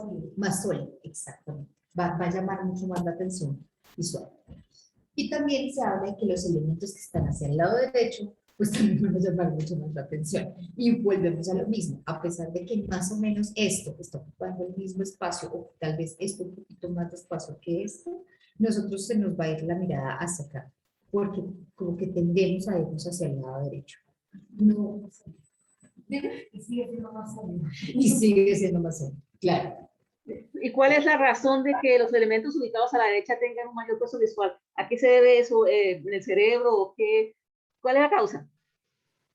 sólido, exactamente. Va a llamar mucho más la atención visual. Y también se habla de que los elementos que están hacia el lado derecho, pues también van a llamar mucho más la atención. Y volvemos a lo mismo, a pesar de que más o menos esto está ocupando el mismo espacio, o tal vez esto un poquito más de espacio que esto, nosotros se nos va a ir la mirada hacia acá, porque como que tendemos a irnos hacia el lado derecho. No, y sigue siendo más sólido. Y sigue siendo más sólido, claro.
¿Y cuál es la razón de que los elementos ubicados a la derecha tengan un mayor peso visual? ¿A qué se debe eso? ¿En el cerebro? ¿O qué? ¿Cuál es la causa?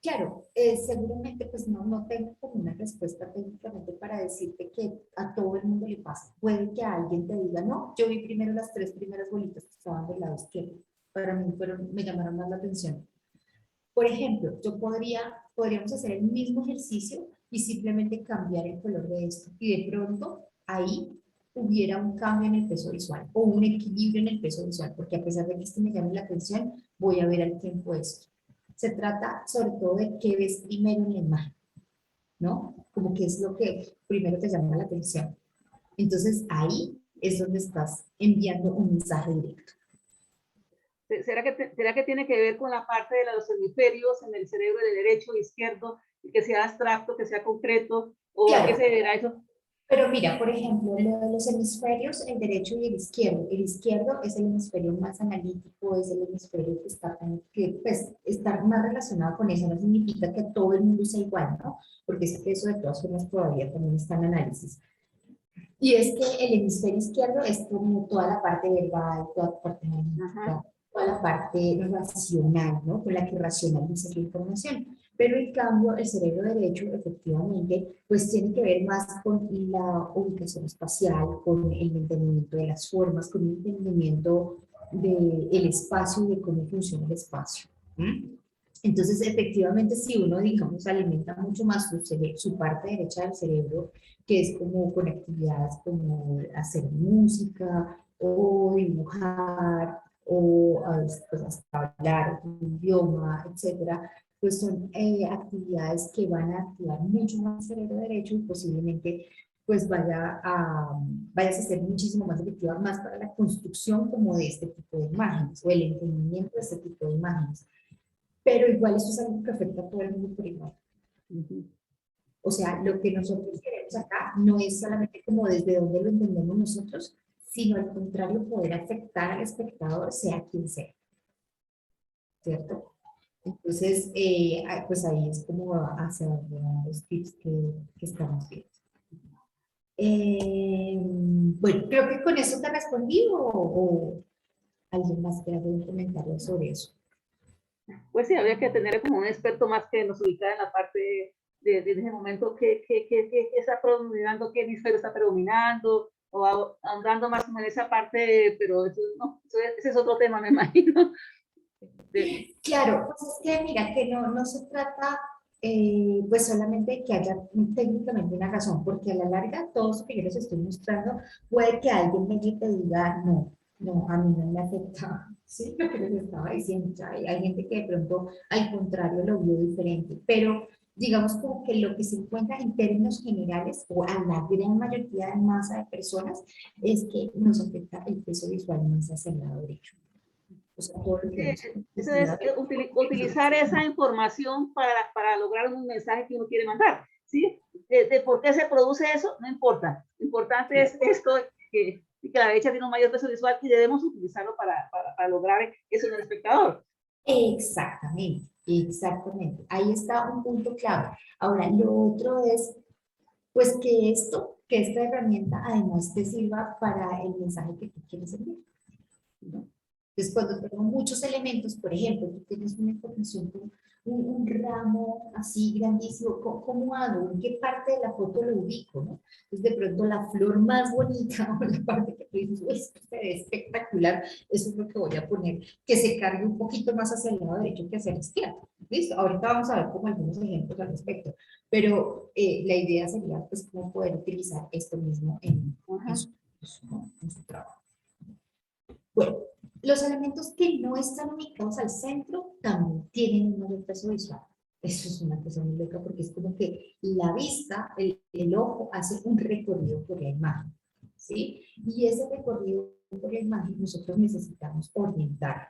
Claro, seguramente pues no tengo como una respuesta técnicamente para decirte que a todo el mundo le pasa. Puede que a alguien te diga, no, yo vi primero las tres primeras bolitas que estaban del lado izquierdo. Para mí me llamaron más la atención. Por ejemplo, podríamos hacer el mismo ejercicio y simplemente cambiar el color de esto. Y de pronto ahí hubiera un cambio en el peso visual o un equilibrio en el peso visual, porque a pesar de que esto me llame la atención, voy a ver al tiempo esto. Se trata sobre todo de qué ves primero en la imagen, ¿no? Como que es lo que primero te llama la atención. Entonces ahí es donde estás enviando un mensaje directo.
¿Será que tiene que ver con la parte de los hemisferios en el cerebro de derecho e izquierdo, que sea abstracto, que sea concreto? ¿O claro, a qué se deberá eso?
Pero mira, por ejemplo, los hemisferios, el derecho y el izquierdo es el hemisferio más analítico, es el hemisferio que pues, está más relacionado con eso, no significa que todo el mundo sea igual, ¿no? Porque eso de todas formas todavía también está en análisis. Y es que el hemisferio izquierdo es como toda la parte verbal, toda la parte analítica, toda la parte racional, ¿no? Con la que racionalizas la información. Pero en cambio, el cerebro derecho, efectivamente, pues tiene que ver más con la ubicación espacial, con el entendimiento de las formas, con el entendimiento del espacio y de cómo funciona el espacio. Entonces, efectivamente, si uno, digamos, alimenta mucho más su parte derecha del cerebro, que es como con actividades como hacer música o dibujar o pues, hasta hablar un idioma, etcétera, pues son actividades que van a activar mucho más el cerebro derecho y posiblemente pues vayas a ser muchísimo más efectiva, más para la construcción como de este tipo de imágenes o el entendimiento de este tipo de imágenes. Pero igual eso es algo que afecta a todo el mundo por igual. O sea, lo que nosotros queremos acá no es solamente como desde donde lo entendemos nosotros, sino al contrario, poder afectar al espectador, sea quien sea. ¿Cierto? Entonces, pues ahí es como hacia los tips que estamos viendo. Bueno, creo que con eso te respondí o alguien más quiere hacer un comentario sobre eso.
Pues sí, habría que tener como un experto más que nos ubicara en la parte de ese momento que está predominando, qué hemisferio está predominando, o ahondando más en esa parte, pero eso, no, ese es otro tema, me imagino.
Claro, pues es que mira, que no se trata pues solamente de que haya técnicamente una razón, porque a la larga todo eso que yo les estoy mostrando, puede que alguien me te diga, no, a mí no me afecta, ¿sí? Lo que les estaba diciendo, o sea, hay gente que de pronto al contrario lo vio diferente, pero digamos como que lo que se encuentra en términos generales o a la gran mayoría de masa de personas es que nos afecta el peso visual más hacia el lado derecho. O sea, todo lo que
eso es utilizar esa información para lograr un mensaje que uno quiere mandar, ¿sí? De por qué se produce eso, no importa. Lo importante es esto, que la derecha tiene un mayor peso visual y debemos utilizarlo para lograr eso en el espectador.
Exactamente, exactamente. Ahí está un punto clave. Ahora, lo otro es, pues que esta herramienta además te sirva para el mensaje que tú quieres enviar, ¿no? Entonces, cuando tengo muchos elementos, por ejemplo, tú tienes una información, un ramo así grandísimo, ¿cómo hago? ¿En qué parte de la foto lo ubico? ¿No? Entonces, de pronto, la flor más bonita o la parte que tú dices, uy, esto se ve espectacular, eso es lo que voy a poner, que se cargue un poquito más hacia el lado derecho que hacia el izquierdo. ¿Listo? Ahorita vamos a ver como algunos ejemplos al respecto, pero la idea sería, pues, cómo poder utilizar esto mismo en su trabajo. Bueno, los elementos que no están ubicados al centro también tienen un mayor peso visual. Eso es una cosa muy loca porque es como que la vista, el ojo hace un recorrido por la imagen, ¿sí? Y ese recorrido por la imagen nosotros necesitamos orientar.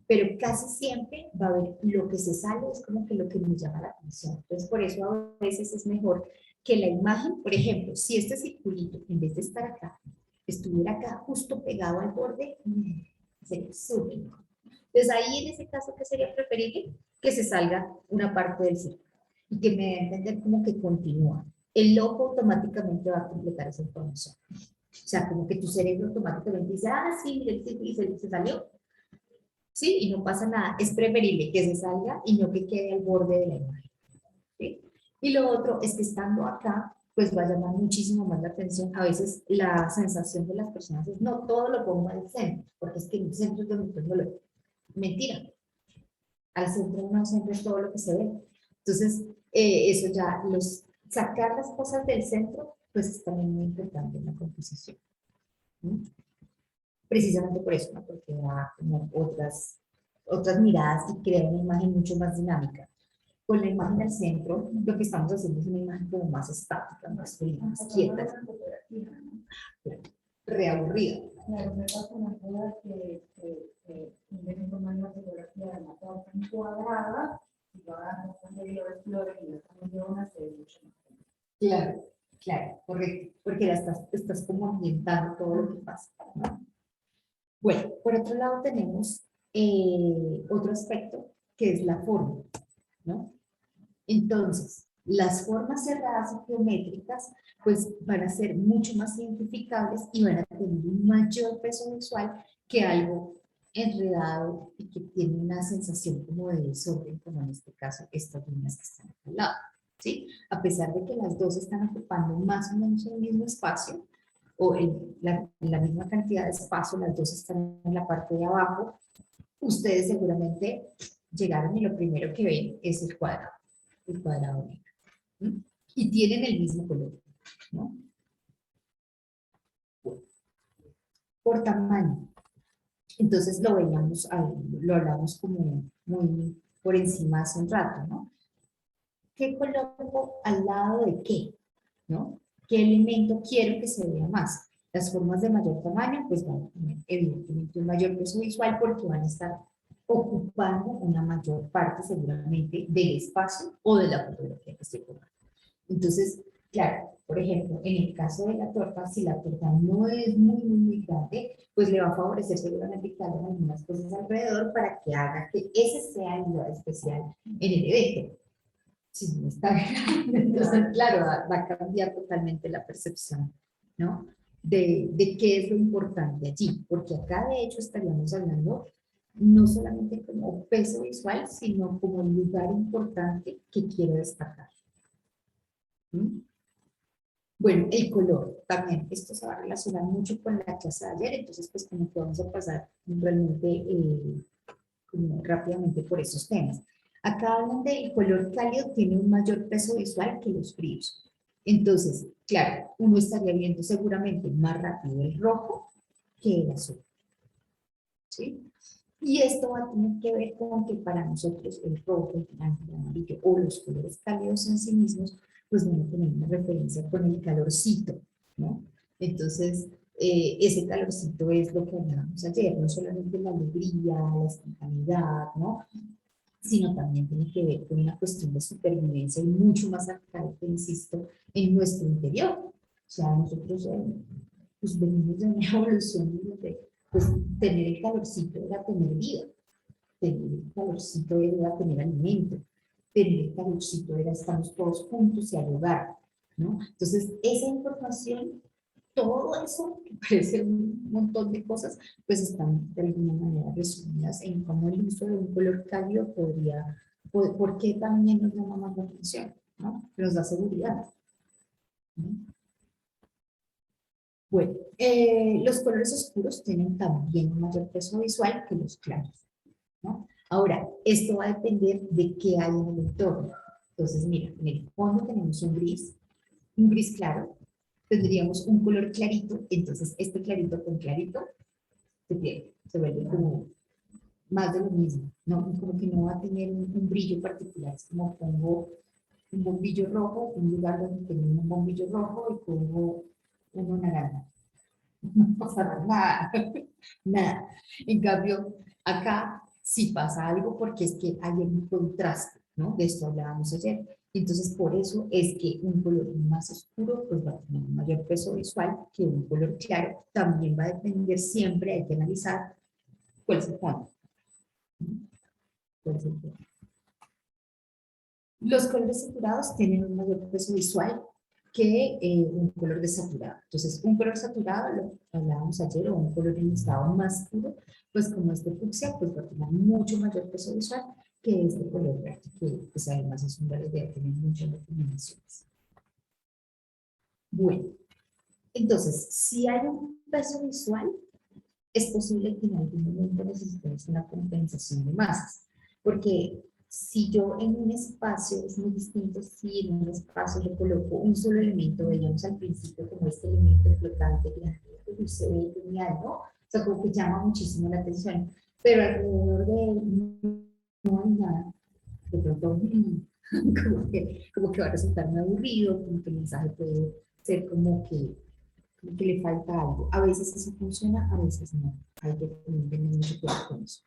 Pero casi siempre va a haber lo que se sale, es como que lo que nos llama la atención. Entonces, por eso a veces es mejor que la imagen, por ejemplo, si este circulito, en vez de estar acá, estuviera acá justo pegado al borde, sería súper. Entonces ahí en ese caso, ¿qué sería preferible? Que se salga una parte del círculo y que me dé a entender como que continúa. El ojo automáticamente va a completar esa información. O sea, como que tu cerebro automáticamente dice, sí, mire, y se salió. Sí, y no pasa nada. Es preferible que se salga y no que quede al borde de la imagen. ¿Sí? Y lo otro es que estando acá, pues va a llamar muchísimo más la atención. A veces la sensación de las personas es, no, todo lo pongo al centro, porque es que en el centro es donde tengo lo... Mentira. Al centro no siempre es todo lo que se ve. Entonces, eso ya, sacar las cosas del centro, pues es también muy importante en la composición. ¿Sí? Precisamente por eso, ¿no? Porque da como otras miradas y crea una imagen mucho más dinámica. Con la imagen al centro, lo que estamos haciendo es una imagen como más estática, más fría, más quieta. Reaburrida.
Claro, me pasa una cosa que en vez de tomar una fotografía de la torta encuadrada, si lo agarras con medio de flores y la tomas de una, se ve mucho más.
Claro, claro, correcto, porque estás como ambientando todo lo que pasa, ¿no? Bueno, por otro lado tenemos otro aspecto que es la forma, ¿no? Entonces, las formas cerradas y geométricas pues van a ser mucho más identificables y van a tener un mayor peso visual que algo enredado y que tiene una sensación como de desorden, como en este caso estas líneas que están al lado, ¿sí? A pesar de que las dos están ocupando más o menos el mismo espacio o la misma cantidad de espacio, las dos están en la parte de abajo, ustedes seguramente llegaron y lo primero que ven es el cuadrado negro. ¿Sí? Y tienen el mismo color, ¿no? Por tamaño. Entonces lo veíamos, lo hablamos como muy por encima hace un rato, ¿no? ¿Qué coloco al lado de qué? ¿No? ¿Qué elemento quiero que se vea más? Las formas de mayor tamaño, pues van a tener evidentemente un mayor peso visual porque van a estar ocupando una mayor parte seguramente del espacio o de la fotografía que estoy tomando. Entonces, claro, por ejemplo, en el caso de la torta, si la torta no es muy grande, pues le va a favorecer seguramente que hagan algunas cosas alrededor para que haga que ese sea el lugar especial en el evento. Si no está grande, entonces, claro, va a cambiar totalmente la percepción, ¿no? De qué es lo importante allí, porque acá de hecho estaríamos hablando no solamente como peso visual, sino como el lugar importante que quiero destacar. ¿Mm? Bueno, el color también, esto se va a relacionar mucho con la clase de ayer, entonces pues como que vamos a pasar realmente como rápidamente por esos temas. Acá hablan del color cálido tiene un mayor peso visual que los fríos. Entonces, claro, uno estaría viendo seguramente más rápido el rojo que el azul. ¿Sí? Y esto va a tener que ver con que para nosotros el rojo, el blanco, el amarillo o los colores cálidos en sí mismos, pues van a tener una referencia con el calorcito, ¿no? Entonces, ese calorcito es lo que hablábamos ayer, no solamente la alegría, la espontaneidad, ¿no? Sino también tiene que ver con una cuestión de supervivencia y mucho más arcaica, insisto, en nuestro interior. O sea, nosotros pues venimos de una evolución donde pues tener el calorcito era tener vida, tener el calorcito era tener alimento, tener el calorcito era estamos todos juntos y al hogar, ¿no? Entonces, esa información, todo eso, que parece un montón de cosas, pues están de alguna manera resumidas en cómo el uso de un color cálido podría, por qué también nos llama más la atención, ¿no? Nos da seguridad, ¿no? Bueno, los colores oscuros tienen también un mayor peso visual que los claros, ¿no? Ahora, esto va a depender de qué hay en el entorno. Entonces, mira, en el fondo tenemos un gris claro, tendríamos un color clarito, entonces este clarito con clarito se pierde, se vuelve como más de lo mismo, ¿no? Como que no va a tener un brillo particular, es como pongo un bombillo rojo, un lugar donde tengo un bombillo rojo y pongo uno naranja. No pasa nada, nada. En cambio, acá sí pasa algo porque es que hay un contraste, ¿no? De esto hablábamos ayer. Entonces, por eso es que un color más oscuro pues va a tener un mayor peso visual que un color claro. También va a depender siempre, hay que analizar cuál es el fondo. ¿Cuál es el fondo? Los colores saturados tienen un mayor peso visual que un color desaturado. Entonces, un color saturado, lo que hablábamos ayer, o un color en estado más puro, pues como este fucsia, pues va a tener mucho mayor peso visual que este color verde, que pues además es un verde que tiene muchas recomendaciones. Bueno, entonces, si hay un peso visual, es posible que en algún momento necesitemos una compensación de masas, porque si yo en un espacio es muy distinto, si en un espacio le coloco un solo elemento, veíamos al principio como este elemento flotante grande, que se ve genial, ¿no? O sea, como que llama muchísimo la atención, pero alrededor de él no hay nada, de pronto como que va a resultar muy aburrido, como que el mensaje puede ser como que le falta algo. A veces eso funciona, a veces no. Hay que tener mucho cuidado con eso.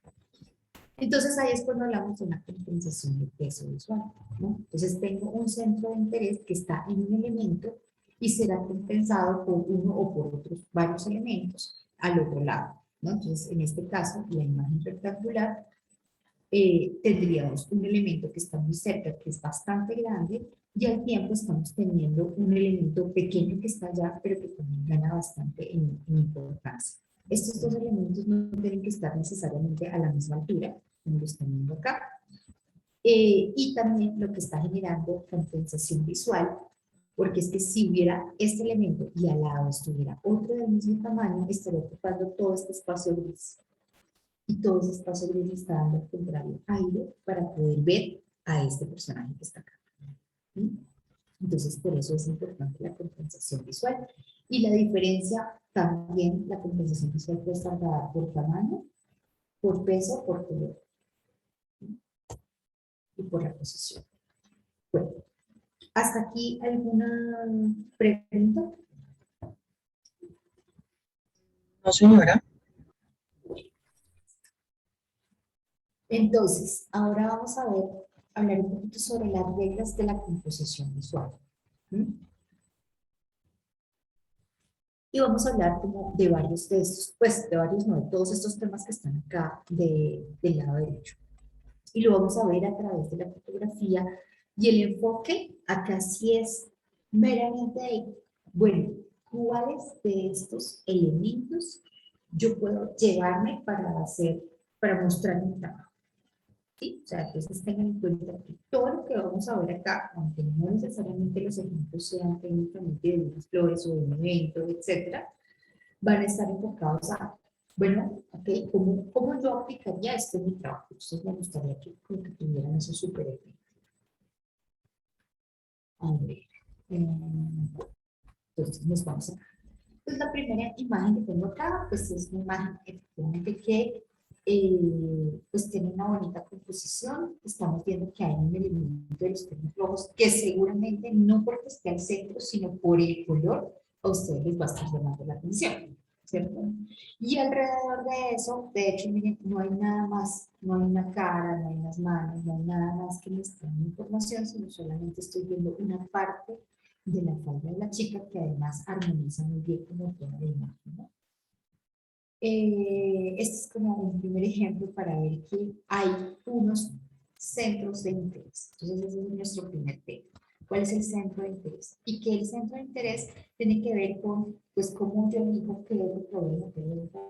Entonces ahí es cuando hablamos de una compensación de peso visual, ¿no? Entonces tengo un centro de interés que está en un elemento y será compensado por uno o por otros varios elementos al otro lado, ¿no? Entonces en este caso la imagen rectangular tendríamos un elemento que está muy cerca, que es bastante grande, y al tiempo estamos teniendo un elemento pequeño que está allá, pero que también gana bastante en importancia. Estos dos elementos no tienen que estar necesariamente a la misma altura, como lo están viendo acá. Y también lo que está generando compensación visual, porque es que si hubiera este elemento y al lado estuviera otro del mismo tamaño, estaría ocupando todo este espacio gris. Y todo ese espacio gris está dando al contrario aire para poder ver a este personaje que está acá. ¿Sí? Entonces, por eso es importante la compensación visual. Y la diferencia también, la compensación visual puede estar dada por tamaño, por peso, por color y por la posición. Bueno, ¿Hasta aquí alguna pregunta?
No, señora.
Entonces, ahora vamos a hablar un poquito sobre las reglas de la composición visual. ¿Mm? Y vamos a hablar como de varios de estos, pues de varios, no, de todos estos temas que están acá del lado derecho. Y lo vamos a ver a través de la fotografía y el enfoque acá sí es meramente de, bueno, ¿cuáles de estos elementos yo puedo llevarme para mostrar mi trabajo? ¿Sí? O sea, entonces tengan en cuenta que todo lo que vamos a ver acá, aunque no necesariamente los ejemplos sean técnicamente de unas flores o de un evento, etcétera, van a estar enfocados a, bueno, ok, ¿cómo yo aplicaría esto en mi trabajo? Entonces me gustaría que, como que tuvieran eso súper ejemplo. A ver, entonces nos vamos a... Pues la primera imagen que tengo acá, pues es una imagen efectivamente que pues tiene una bonita composición. Estamos viendo que hay un elemento de los tonos rojos que seguramente no porque esté al centro, sino por el color, a ustedes les va a estar llamando la atención, ¿cierto? Y alrededor de eso, de hecho, miren, no hay nada más, no hay una cara, no hay unas manos, no hay nada más que me esté dando información, sino solamente estoy viendo una parte de la falda de la chica que además armoniza muy bien como toda la imagen, ¿no? Este es como un primer ejemplo para ver que hay unos centros de interés. Entonces ese es nuestro primer tema. ¿Cuál es el centro de interés? Y que el centro de interés tiene que ver con, pues, cómo yo digo que es lo que voy a meter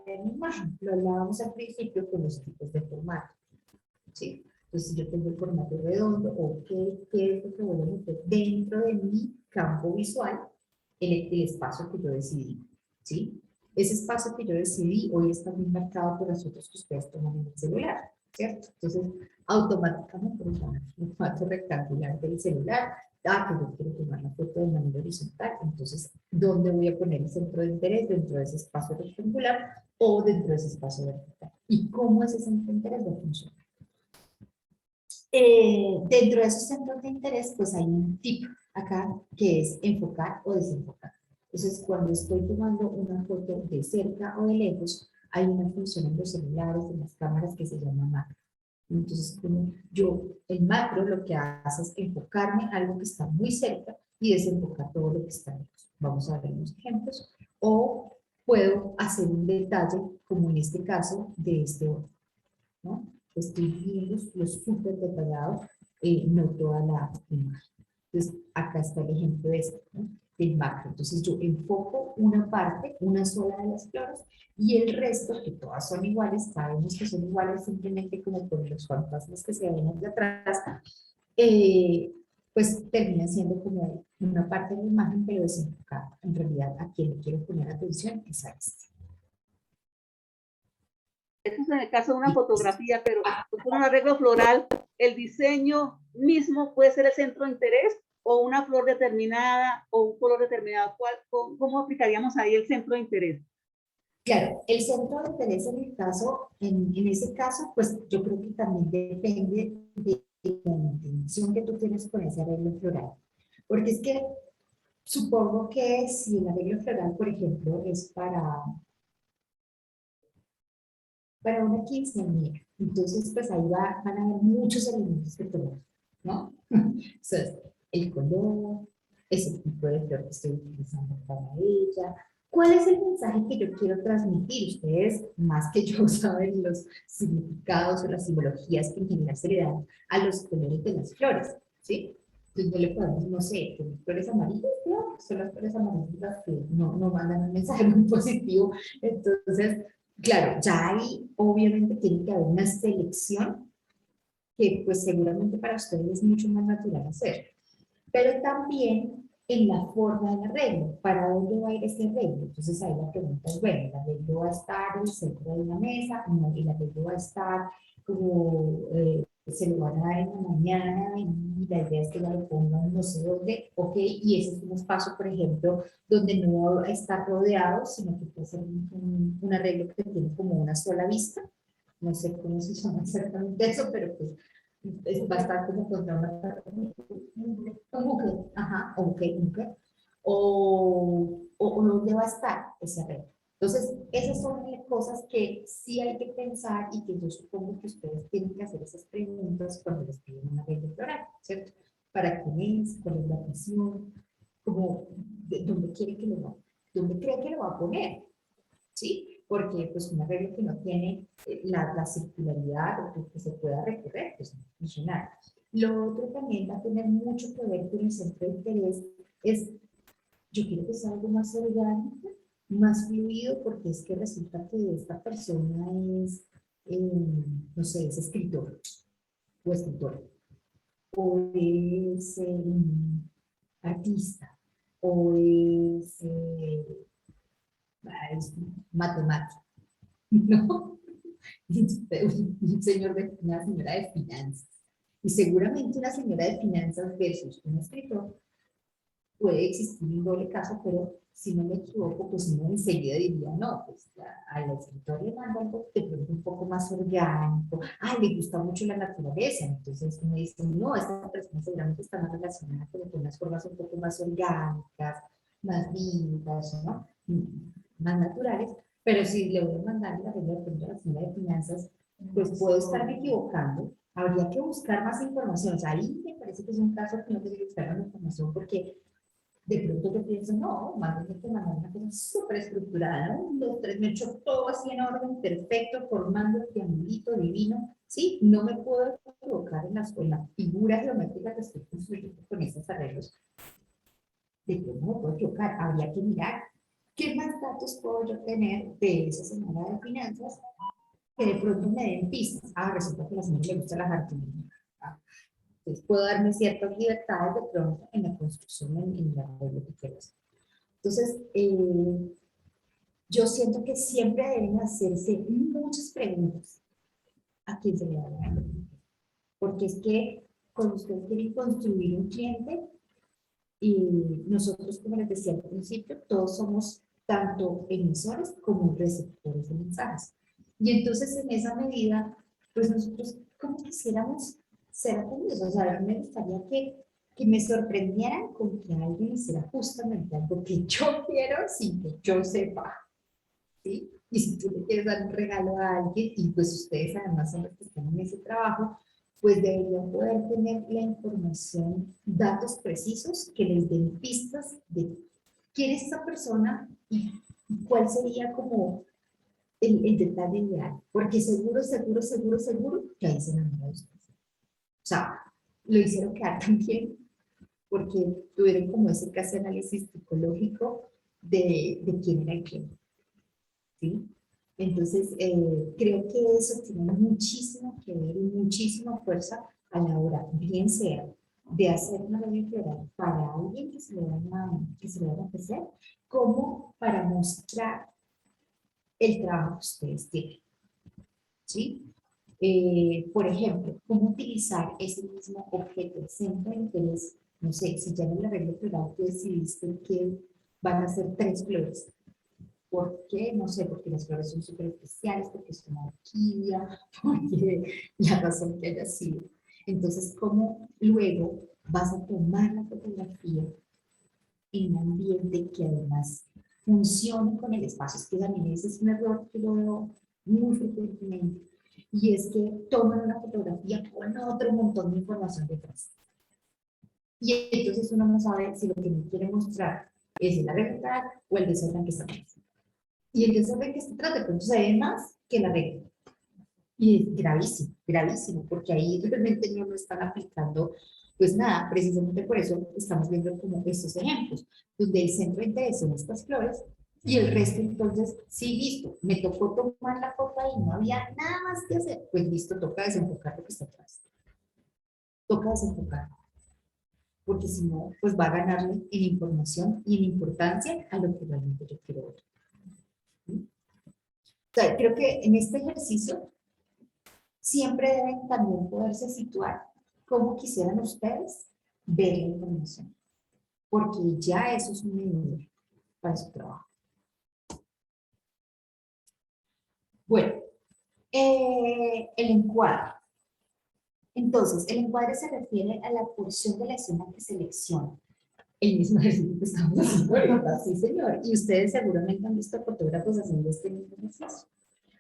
en mi imagen. Lo hablábamos al principio con los tipos de formato, ¿sí? Entonces, si yo tengo el formato redondo, o qué es lo que voy a meter dentro de mi campo visual, en el espacio que yo decidí, ¿sí? Ese espacio que yo decidí hoy está muy marcado por las fotos que ustedes toman en el celular, ¿cierto? Entonces, automáticamente nos van al formato rectangular del celular. Ah, que yo quiero tomar la foto de manera horizontal, entonces, ¿dónde voy a poner el centro de interés? Dentro de ese espacio rectangular o dentro de ese espacio vertical. ¿Y cómo ese centro de interés va a funcionar? Dentro de esos centros de interés, pues hay un tip acá que es enfocar o desenfocar. Entonces, cuando estoy tomando una foto de cerca o de lejos, hay una función en los celulares, en las cámaras que se llama macro. Entonces, como el macro lo que hace es enfocarme a algo que está muy cerca y desenfocar todo lo que está lejos. Vamos a ver unos ejemplos. O puedo hacer un detalle, como en este caso, de este otro, ¿no? Estoy viendo los súper detallados, no toda la imagen. Entonces, acá está el ejemplo de esto, ¿no? Del macro. Entonces, yo enfoco una parte, una sola de las flores, y el resto, que todas son iguales, sabemos que son iguales simplemente como por los fantasmas que se ven de atrás, pues termina siendo como una parte de la imagen, pero desenfocada. En realidad, a quien le quiero poner atención es a este.
Esto es en el caso de una fotografía, pero con un arreglo floral, el diseño mismo puede ser el centro de interés o una flor determinada o un color determinado. ¿Cómo aplicaríamos ahí el centro de interés?
Claro, el centro de interés en ese caso, pues yo creo que también depende de la intención que tú tienes con ese arreglo floral. Porque es que supongo que si el arreglo floral, por ejemplo, es para una quinceañera, entonces pues ahí van a haber muchos elementos que tomar, ¿no? Entonces, el color, ese tipo de flor que estoy utilizando para ella. ¿Cuál es el mensaje que yo quiero transmitir? Ustedes, más que yo, saben los significados o las simbologías que en general se le dan a los colores de las flores, ¿sí? Entonces no le podemos, no sé, que las flores amarillas, claro, son las flores amarillas las que no mandan un mensaje muy positivo. Entonces, claro, ya ahí obviamente tiene que haber una selección que pues seguramente para ustedes es mucho más natural hacer. Pero también en la forma del arreglo, ¿para dónde va a ir ese arreglo? Entonces ahí la pregunta es, bueno, ¿el arreglo va a estar en el centro de una mesa? No, el arreglo va a estar como, se lo van a dar en la mañana y la idea es que la lo pongan no sé dónde, ok, y ese es un espacio, por ejemplo, donde no va a estar rodeado, sino que puede ser un arreglo que tiene como una sola vista, no sé cómo se llama exactamente eso, pero pues va a estar como contra una... ¿Cómo que? Ajá. o dónde va a estar ese arreglo. Entonces, esas son cosas que sí hay que pensar y que yo supongo que ustedes tienen que hacer esas preguntas cuando les piden una arreglo floral, ¿cierto? ¿Para quién es? ¿Cuál es la función? Como, ¿dónde quiere que lo va? ¿Dónde cree que lo va a poner? ¿Sí? Porque pues un arreglo que no tiene la circularidad o que se pueda recorrer, pues no va a funcionar. Lo otro también va a tener mucho que ver con el centro de interés, es, yo quiero que sea algo más orgánico, más fluido, porque es que resulta que esta persona es, no sé, es escritor o escritora, o es artista, o es matemático, ¿no? Un señor una señora de finanzas. Y seguramente una señora de finanzas versus un escritor puede existir un doble caso, pero si no me equivoco, pues uno enseguida diría, no, pues al escritor le manda algo de pronto un poco más orgánico, le gusta mucho la naturaleza, entonces uno dice, no, esta persona seguramente está más relacionada con unas formas un poco más orgánicas, más vivas, ¿no? Más naturales, pero si le voy a mandar la regla de la señora de finanzas, pues puedo estarme equivocando, habría que buscar más información, o sea, ahí me parece que es un caso que no tiene que buscar más información porque de pronto yo pienso, no, más bien que mandar una cosa súper estructurada, ¿no? 1, 2, 3, me echo todo así en orden, perfecto, formando el triangulito divino, ¿sí? No me puedo equivocar en la figura geométrica que estoy construyendo con estos arreglos. De que no me puedo equivocar, habría que mirar qué más datos puedo yo tener de esa señora de finanzas que de pronto me den pistas. Resulta que a la señora le gusta la jardinería. Entonces puedo darme ciertas libertades de pronto en la construcción, en la lo que quiero hacer. Entonces, yo siento que siempre deben hacerse muchas preguntas a quién se le va a dar. Porque es que cuando ustedes quieren construir un cliente, y nosotros, como les decía al principio, todos somos tanto emisores como receptores de mensajes. Y entonces, en esa medida, pues nosotros como quisiéramos ser atendidos. O sea, a mí me gustaría que me sorprendieran con que alguien hiciera justamente algo que yo quiero sin que yo sepa, ¿sí? Y si tú le quieres dar un regalo a alguien, y pues ustedes además son los que están en ese trabajo, pues deberían poder tener la información, datos precisos que les den pistas de quién es esa persona y cuál sería como el detalle ideal. Porque seguro, seguro, seguro, seguro que ahí se enamora de usted. O sea, lo hicieron quedar tan bien porque tuvieron como ese caso de análisis psicológico de quién era el cliente. ¿Sí? Entonces, creo que eso tiene muchísimo que ver y muchísima fuerza a la hora, bien sea de hacer una reunión floral para alguien que se le van a ofrecer, como para mostrar el trabajo que ustedes tienen. ¿Sí? Por ejemplo, cómo utilizar ese mismo objeto, el centro de interés, no sé, si ya en el arreglo floral tú decidiste que van a ser 3 flores. ¿Por qué? No sé, porque las flores son súper especiales, porque es una orquídea, porque la razón que haya sido. Entonces, ¿cómo luego vas a tomar la fotografía en un ambiente que además funcione con el espacio? Es que a mí ese es un error que lo veo muy frecuentemente. Y es que toman una fotografía con otro montón de información detrás. Y entonces uno no sabe si lo que me quiere mostrar es el arreglo o el desorden que está pasando. Y el desorden que se trata, de pronto se ve más que la regla. Y es gravísimo, gravísimo, porque ahí realmente no lo están aplicando, pues nada, precisamente por eso estamos viendo como estos ejemplos, donde el centro de interés son estas flores, y el resto entonces, sí, listo, me tocó tomar la foto y no había nada más que hacer, pues listo, toca desenfocar lo que está atrás. Toca desenfocar, porque si no, pues va a ganarle en información y en importancia a lo que realmente yo quiero ver. O sea, creo que en este ejercicio siempre deben también poderse situar cómo quisieran ustedes ver la información, porque ya eso es un medidor para su trabajo. Bueno, el encuadre. Entonces, el encuadre se refiere a la porción de la escena que selecciona. El mismo ejercicio que estamos haciendo ahorita, sí señor. Y ustedes seguramente han visto fotógrafos haciendo este mismo ejercicio.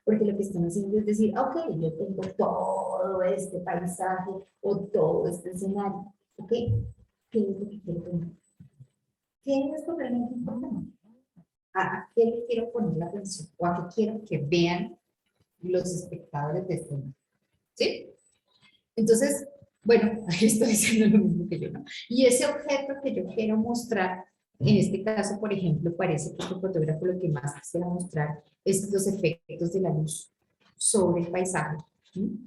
Porque lo que están haciendo es decir, ok, yo tengo todo este paisaje o todo este escenario, ok, ¿qué es lo que quiero poner? ¿Qué es lo realmente importante? ¿A qué le quiero poner la atención? ¿O a qué quiero que vean los espectadores de este momento? ¿Sí? Entonces, bueno, ahí estoy diciendo lo mismo que yo, ¿no? Y ese objeto que yo quiero mostrar, en este caso, por ejemplo, parece que este fotógrafo lo que más quisiera mostrar es los efectos de la luz sobre el paisaje. ¿Sí?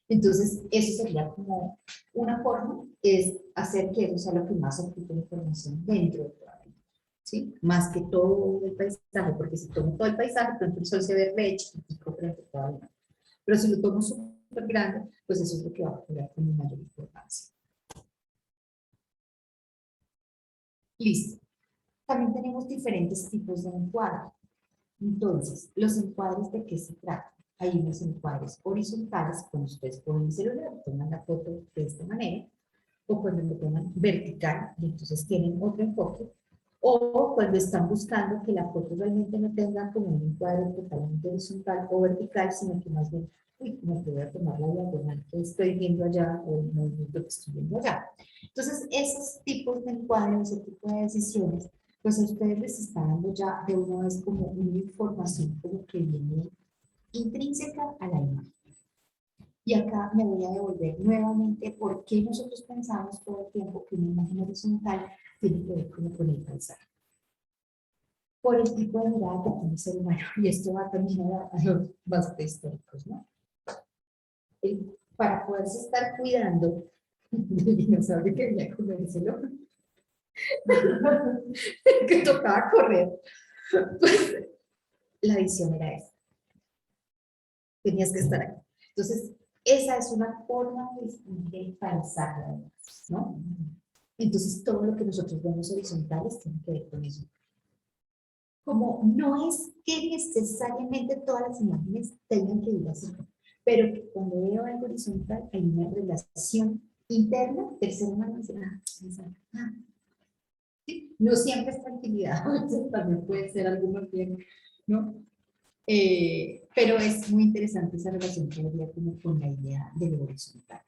Entonces, eso sería como una forma, es hacer que eso sea lo que más ocupe información dentro de toda la imagen, ¿sí? Más que todo el paisaje, porque si tomo todo el paisaje, pronto el sol se ve re chiquitico frente a toda la imagen. Pero si lo tomo súper grande, pues eso es lo que va a jugar con mayor importancia. Listo. También tenemos diferentes tipos de encuadre. Entonces, los encuadres, ¿de qué se trata? Hay unos encuadres horizontales, cuando ustedes ponen el celular, toman la foto de esta manera, o cuando lo toman vertical, y entonces tienen otro enfoque, o cuando están buscando que la foto realmente no tenga como un encuadre totalmente horizontal o vertical, sino que más bien, uy, como que voy a tomar la diagonal que estoy viendo allá, o el movimiento que estoy viendo allá. Entonces, esos tipos de encuadres, ese tipo de decisiones, pues a ustedes les está dando ya de una vez como una información como que viene intrínseca a la imagen. Y acá me voy a devolver nuevamente por qué nosotros pensamos todo el tiempo que una imagen horizontal tiene que ver con el paisaje. Por el tipo de mirada que tiene el ser humano. Y esto va también a los más históricos, ¿no? Para poderse estar cuidando del dinosaurio que venía a comérselo, que tocaba correr, pues la visión era esa. Tenías que estar aquí. Entonces, esa es una forma de paisaje, ¿no? Entonces, todo lo que nosotros vemos horizontales tiene que ver con eso. Como no es que necesariamente todas las imágenes tengan que ir así, pero que cuando veo algo horizontal hay una relación interna del ser humano. ¿Sí? No siempre es tranquilidad, a veces también puede ser algo más bien, ¿no? Pero es muy interesante esa relación que habría como con la idea de lo horizontal.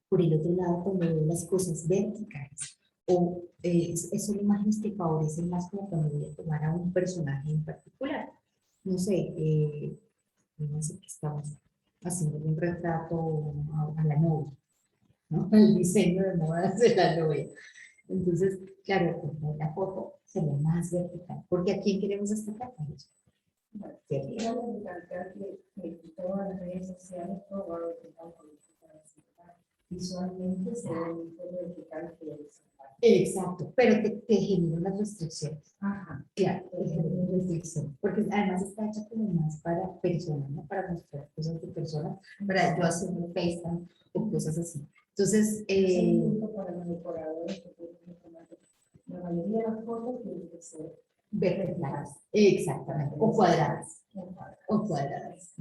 Por el otro lado, cuando veo las cosas verticales, o son imágenes que favorecen más como cuando voy a tomar a un personaje en particular. No sé, no sé qué estamos haciendo un retrato a la novia, ¿no? El diseño de modas de la novia. Entonces, claro, pues, la foto sería más vertical, porque ¿a quién queremos destacar? A ellos.
Quiero recalcar que todas las redes sociales, todo va a vertical visualmente se ve muy vertical que horizontal.
Exacto, pero te genera unas restricciones.
Ajá.
Claro, te genera unas restricciones, porque además está hecha como más para personas, ¿no? Para mostrar cosas de personas, para yo hacer un FaceTime o cosas así. Entonces,
para los decoradores, la mayoría de las fotos tienen que ser
verticales, exactamente, o cuadradas. O cuadradas.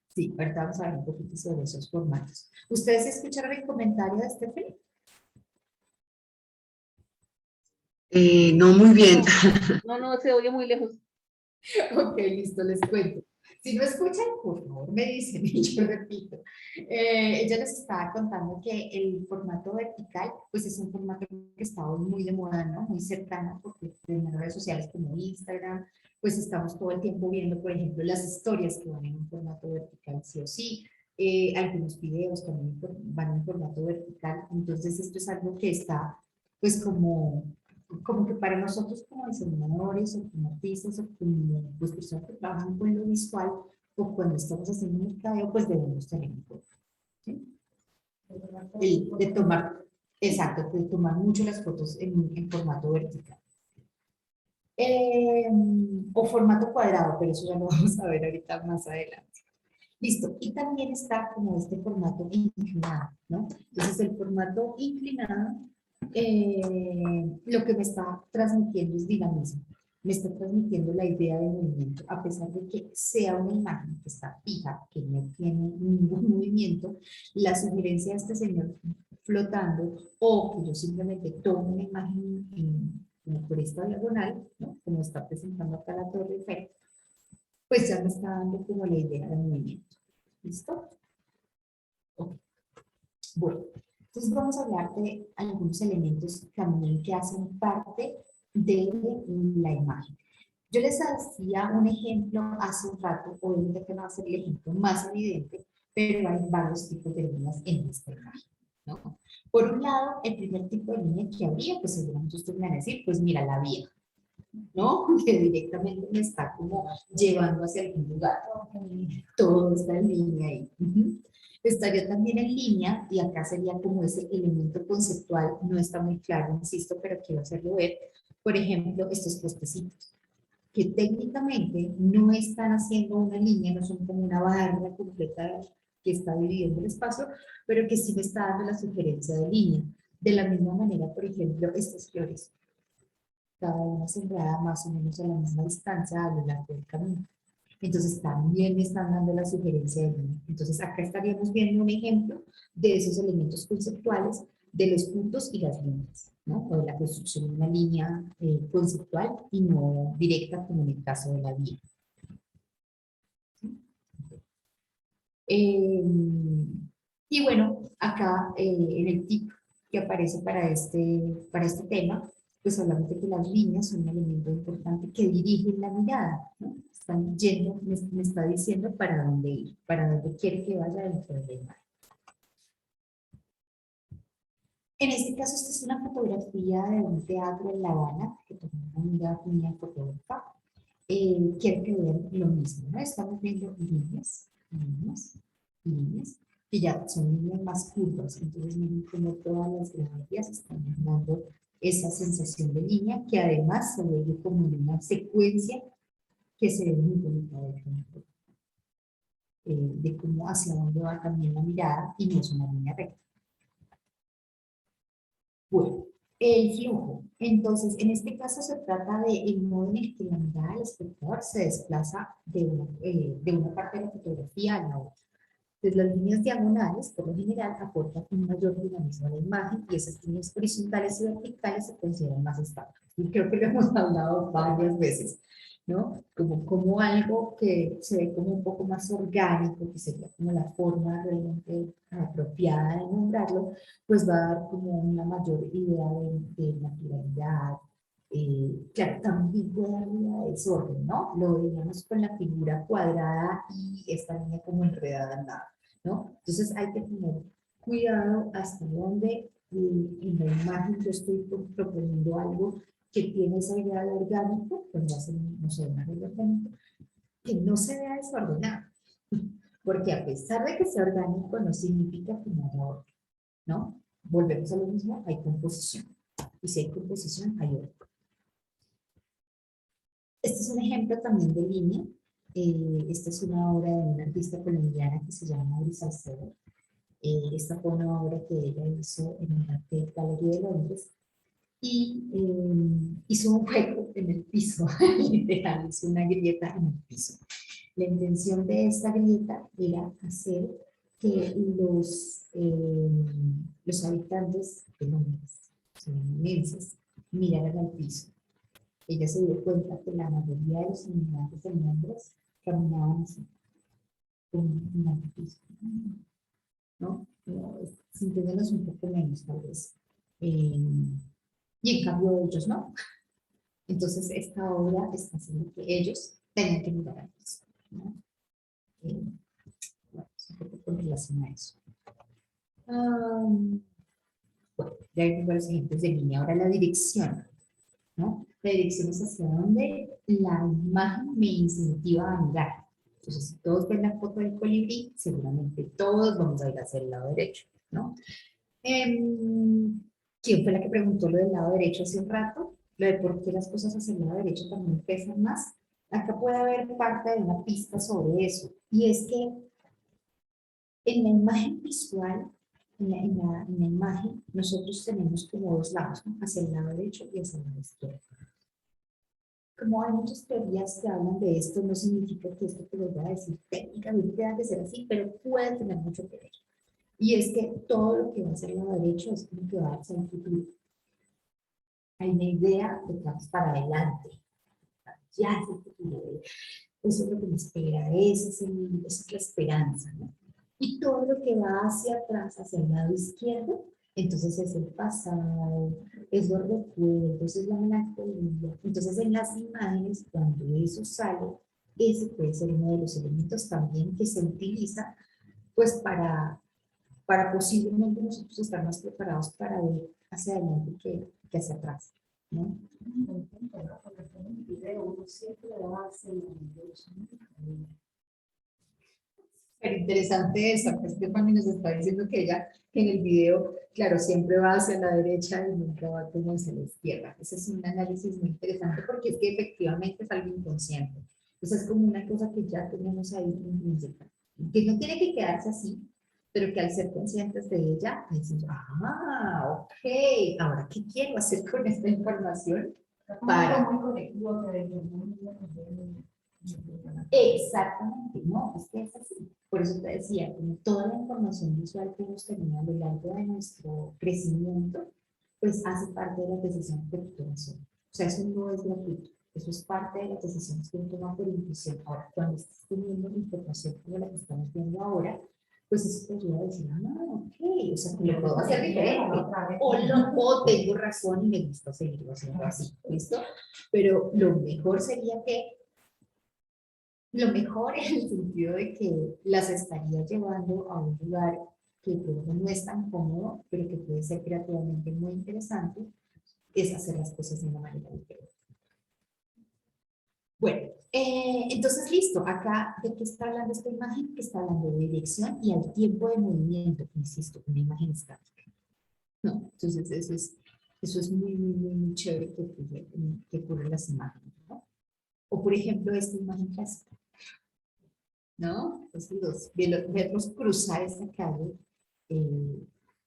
Sí, ahorita vamos a ver un poquito sobre esos formatos. ¿Ustedes escucharon el comentario de Stephanie?
No muy bien.
No, se oye muy lejos.
Ok, listo, les cuento. Si no escuchan, por favor, me dicen y yo repito. Ella les estaba contando que el formato vertical, pues es un formato que está hoy muy de moda, ¿no? Muy cercano, porque en las redes sociales como Instagram, pues estamos todo el tiempo viendo, por ejemplo, las historias que van en un formato vertical, sí o sí. Algunos videos también van en formato vertical. Entonces, esto es algo que está, pues, como que para nosotros como diseñadores o como artistas o como pues, personas que trabajan con lo visual o cuando estamos haciendo un mercadeo, pues debemos tener en cuenta. ¿Sí? De tomar, exacto, de tomar mucho las fotos en formato vertical. O formato cuadrado, pero eso ya lo vamos a ver ahorita más adelante. Listo, y también está como este formato inclinado, ¿no? Entonces el formato inclinado lo que me está transmitiendo es dinamismo, me está transmitiendo la idea de movimiento, a pesar de que sea una imagen que está fija, que no tiene ningún movimiento, la sugerencia de este señor flotando, o que yo simplemente tomo una imagen como por esta diagonal, ¿no? Como está presentando acá la Torre Eiffel, pues ya me está dando como la idea del movimiento. ¿Listo? Ok. Bueno, entonces vamos a hablar de algunos elementos también que hacen parte de la imagen. Yo les hacía un ejemplo hace un rato, obviamente que no va a ser el ejemplo más evidente, pero hay varios tipos de líneas en esta imagen, ¿no? Por un lado, el primer tipo de línea que habría, pues seguramente ustedes me van a decir, pues mira, la vía, ¿no? Que directamente me está como llevando hacia algún lugar. Todo está en línea ahí. Estaría también en línea, y acá sería como ese elemento conceptual, no está muy claro, insisto, pero quiero hacerlo ver. Por ejemplo, estos postecitos, que técnicamente no están haciendo una línea, no son como una barra completa que está dividiendo el espacio, pero que sí me está dando la sugerencia de línea. De la misma manera, por ejemplo, estas flores, cada una sembrada más o menos a la misma distancia a lo largo del camino. Entonces también me están dando la sugerencia de línea. Entonces acá estaríamos viendo un ejemplo de esos elementos conceptuales de los puntos y las líneas, ¿no? O de la construcción de una línea conceptual y no directa como en el caso de la vía. Eh, y bueno, acá en el tip que aparece para este tema, pues hablamos de que las líneas son un elemento importante que dirigen la mirada, ¿no? Están yendo, me está diciendo para dónde ir, para dónde quiere que vaya dentro de la imagen. En este caso, esta es una fotografía de un teatro en La Habana, que tomó una fotógrafa. Quiero que vean lo mismo, ¿no? Estamos viendo líneas, líneas, líneas, que ya son líneas más curvas, entonces miren cómo todas las gráficas están dando esa sensación de línea, que además se ve como una secuencia que se ve muy bonita de cómo hacia dónde va también la mirada y no es una línea recta. Bueno, el flujo. Entonces, en este caso se trata de el modo en el que la mirada del espectador se desplaza de una parte de la fotografía a la otra. Entonces, las líneas diagonales, por lo general, aportan un mayor dinamismo a la imagen y esas líneas horizontales y verticales se consideran más estables. Y creo que lo hemos hablado varias veces, ¿no? Como algo que se ve como un poco más orgánico, que sería como la forma realmente apropiada de nombrarlo, pues va a dar como una mayor idea de naturalidad. Claro, también puede dar una de desorden, ¿no? Lo veíamos con la figura cuadrada y esta línea como enredada al lado, ¿no? Entonces hay que tener cuidado hasta dónde en la imagen yo estoy proponiendo algo que tiene esa idea de orgánico, cuando hacen, no sé, un arreglo orgánico, que no se vea desordenado. Porque a pesar de que sea orgánico, no significa que no haya orden, ¿no? Volvemos a lo mismo, hay composición. Y si hay composición, hay orden. Este es un ejemplo también de línea. Esta es una obra de una artista colombiana que se llama Uri Salcedo. Esta fue una obra que ella hizo en el Arte Gallery de Londres y hizo un hueco en el piso, literal, hizo una grieta en el piso. La intención de esta grieta era hacer que los habitantes de Londres, son inmensos, miraran al piso. Ella se dio cuenta que la mayoría de los inmigrantes de Londres caminaban así, con un piso, ¿no? Sintiéndonos un poco menos, tal vez. Y en cambio ellos no. Entonces esta obra está haciendo que ellos tengan que mirar al piso, ¿no? Bueno, es un poco con relación a eso. Bueno, ya hay varios ejemplos de línea. Ahora la dirección, ¿no? La dirección es hacia donde la imagen me incentiva a mirar. Entonces, si todos ven la foto del colibrí, seguramente todos vamos a ir hacia el lado derecho, ¿no? ¿Quién fue la que preguntó lo del lado derecho hace un rato? Lo de por qué las cosas hacia el lado derecho también pesan más. Acá puede haber parte de una pista sobre eso. Y es que en la imagen visual, en la imagen, nosotros tenemos como dos lados, ¿no? Hacia el lado derecho y hacia el lado izquierdo. Como hay muchas teorías que hablan de esto, no significa que esto te lo voy a decir técnicamente tenga que ser así, pero puede tener mucho que ver. Y es que todo lo que va hacia el lado derecho es como que va hacia el futuro. Hay una idea de que vamos para adelante. Ya es el futuro. Eso es lo que me espera. Esa es la esperanza, ¿no? Y todo lo que va hacia atrás, hacia el lado izquierdo, entonces es el pasado, es los recuerdos, es la melancolía. Entonces en las imágenes, cuando eso sale, ese puede ser uno de los elementos también que se utiliza pues para posiblemente nosotros estar más preparados para ver hacia adelante que hacia atrás, ¿no?
Porque en el video uno siempre hace la
Pero interesante eso, que Stephanie nos está diciendo que ella, que en el video, claro, siempre va hacia la derecha y nunca va como hacia la izquierda. Ese es un análisis muy interesante porque es que efectivamente es algo inconsciente. Entonces es como una cosa que ya tenemos ahí intrínseca, que no tiene que quedarse así, pero que al ser conscientes de ella, decimos, ah, ok, ahora, ¿qué quiero hacer con esta información? Para...
muy colectivo que
Exactamente, no, es que es así. Por eso te decía, como toda la información visual que hemos tenido a lo largo de nuestro crecimiento, pues hace parte de las decisiones que tú tomas hoy. O sea, eso no es gratuito, eso es parte de las decisiones que uno toma por intuición. Ahora, cuando estás teniendo información como la que estamos viendo ahora, pues eso te ayuda a decir, ah, ok, o sea, que lo puedo hacer diferente. O tengo razón y me gusta seguirlo haciendo así, ¿listo? Pero lo mejor sería que lo mejor en el sentido de que las estaría llevando a un lugar que luego no es tan cómodo, pero que puede ser creativamente muy interesante, es hacer las cosas de una manera diferente. Bueno, entonces listo, acá de qué está hablando esta imagen, que está hablando de dirección y al tiempo de movimiento, insisto, una imagen estática. No, entonces eso es muy, muy, muy, muy chévere que ocurre en las imágenes, ¿no? O por ejemplo, esta imagen clásica, ¿no? Entonces, verlos cruzar esta calle,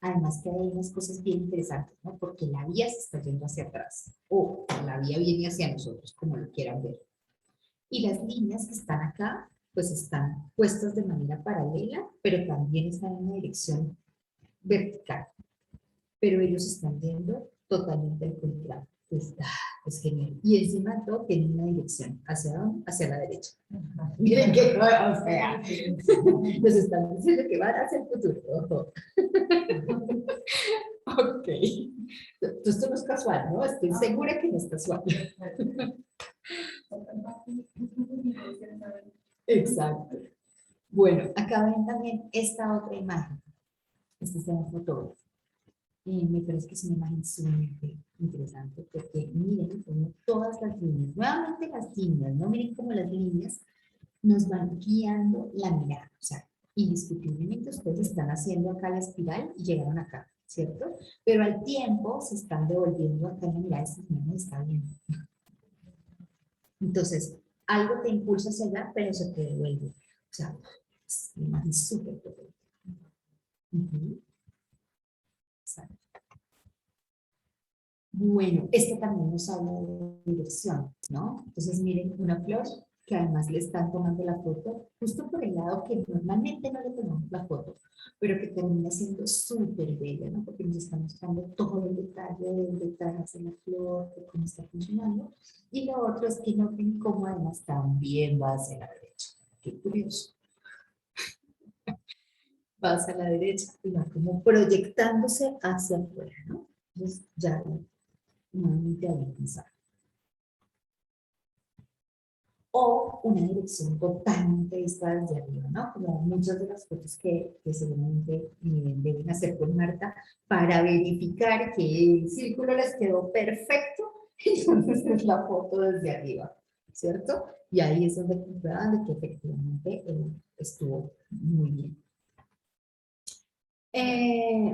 además que hay unas cosas bien interesantes, ¿no? Porque la vía se está yendo hacia atrás, o la vía viene hacia nosotros, como lo quieran ver. Y las líneas que están acá, pues están puestas de manera paralela, pero también están en una dirección vertical. Pero ellos están viendo totalmente al contrario. Pues, es genial. Y encima de todo tiene una dirección. ¿Hacia dónde? Hacia la derecha. Miren qué cosa, o sea, nos están diciendo que van hacia el futuro. Ojo. Ok. Entonces, esto no es casual, ¿no? Estoy segura que no es casual. Exacto. Bueno, acá ven también esta otra imagen. Esta es una fotógrafo. Me parece que es una imagen sumamente interesante porque miren cómo todas las líneas, nuevamente las líneas, no miren cómo las líneas nos van guiando la mirada, o sea, indiscutiblemente ustedes están haciendo acá la espiral y llegaron acá, ¿cierto? Pero al tiempo se están devolviendo acá en la mirada, esta no me está viendo. Entonces, algo te impulsa hacia allá, pero se te devuelve. O sea, es una imagen súper potente. Exacto. Bueno, esto también nos habla de dirección, ¿no? Entonces miren una flor que además le están tomando la foto justo por el lado que normalmente no le tomamos la foto, pero que termina siendo súper bella, ¿no? Porque nos está mostrando todo el detalle del detrás de la flor, de cómo está funcionando. Y lo otro es que noten cómo además también va hacia la derecha. Qué curioso. Va hacia la derecha y va como proyectándose hacia afuera, ¿no? Entonces ya nuevamente hay que pensar. O una dirección totalmente vista desde arriba, ¿no? Como muchas de las fotos que seguramente deben hacer con Marta para verificar que el círculo les quedó perfecto, entonces es la foto desde arriba, ¿cierto? Y ahí es donde comprueban de que efectivamente estuvo muy bien.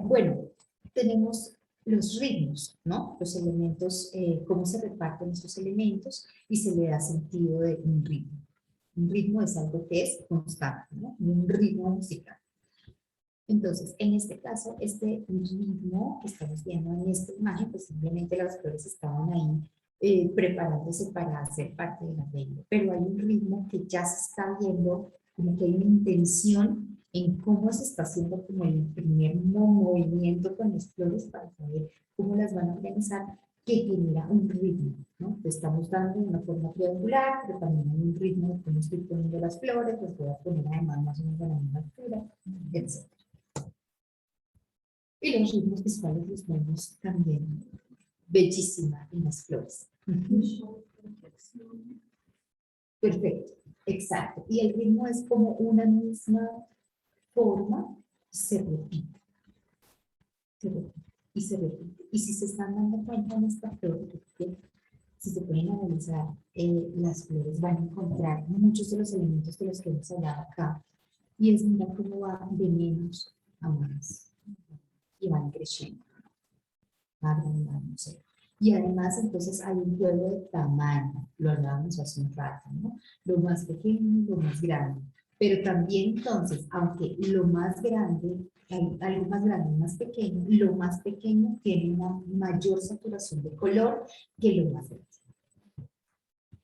Bueno, tenemos los ritmos, ¿no? Los elementos, cómo se reparten estos elementos y se le da sentido de un ritmo. Un ritmo es algo que es constante, ¿no? Un ritmo musical. Entonces, en este caso, este ritmo que estamos viendo en esta imagen, pues simplemente las flores estaban ahí preparándose para hacer parte de la baile. Pero hay un ritmo que ya se está viendo, como que hay una intención en cómo se está haciendo como el primer movimiento con las flores para saber cómo las van a organizar, que genera un ritmo, ¿no? Te estamos dando una forma triangular, pero también hay un ritmo de cómo estoy poniendo las flores, las voy a poner además más o menos a la misma altura, etc. Y los ritmos visuales los vemos también bellísima en las flores. Perfecto, exacto. Y el ritmo es como una misma forma, se repite, se repite y se repite. Y si se están dando cuenta en esta flor, si se pueden analizar, las flores van a encontrar muchos de los elementos de los que hemos hablado acá. Y es mira cómo va de menos a más. Y van creciendo. Agrandándose. Y además, entonces, hay un juego de tamaño, lo hablábamos hace un rato, ¿no? Lo más pequeño, lo más grande. Pero también, entonces, aunque lo más grande, hay algo más grande y más pequeño, lo más pequeño tiene una mayor saturación de color que lo más grande.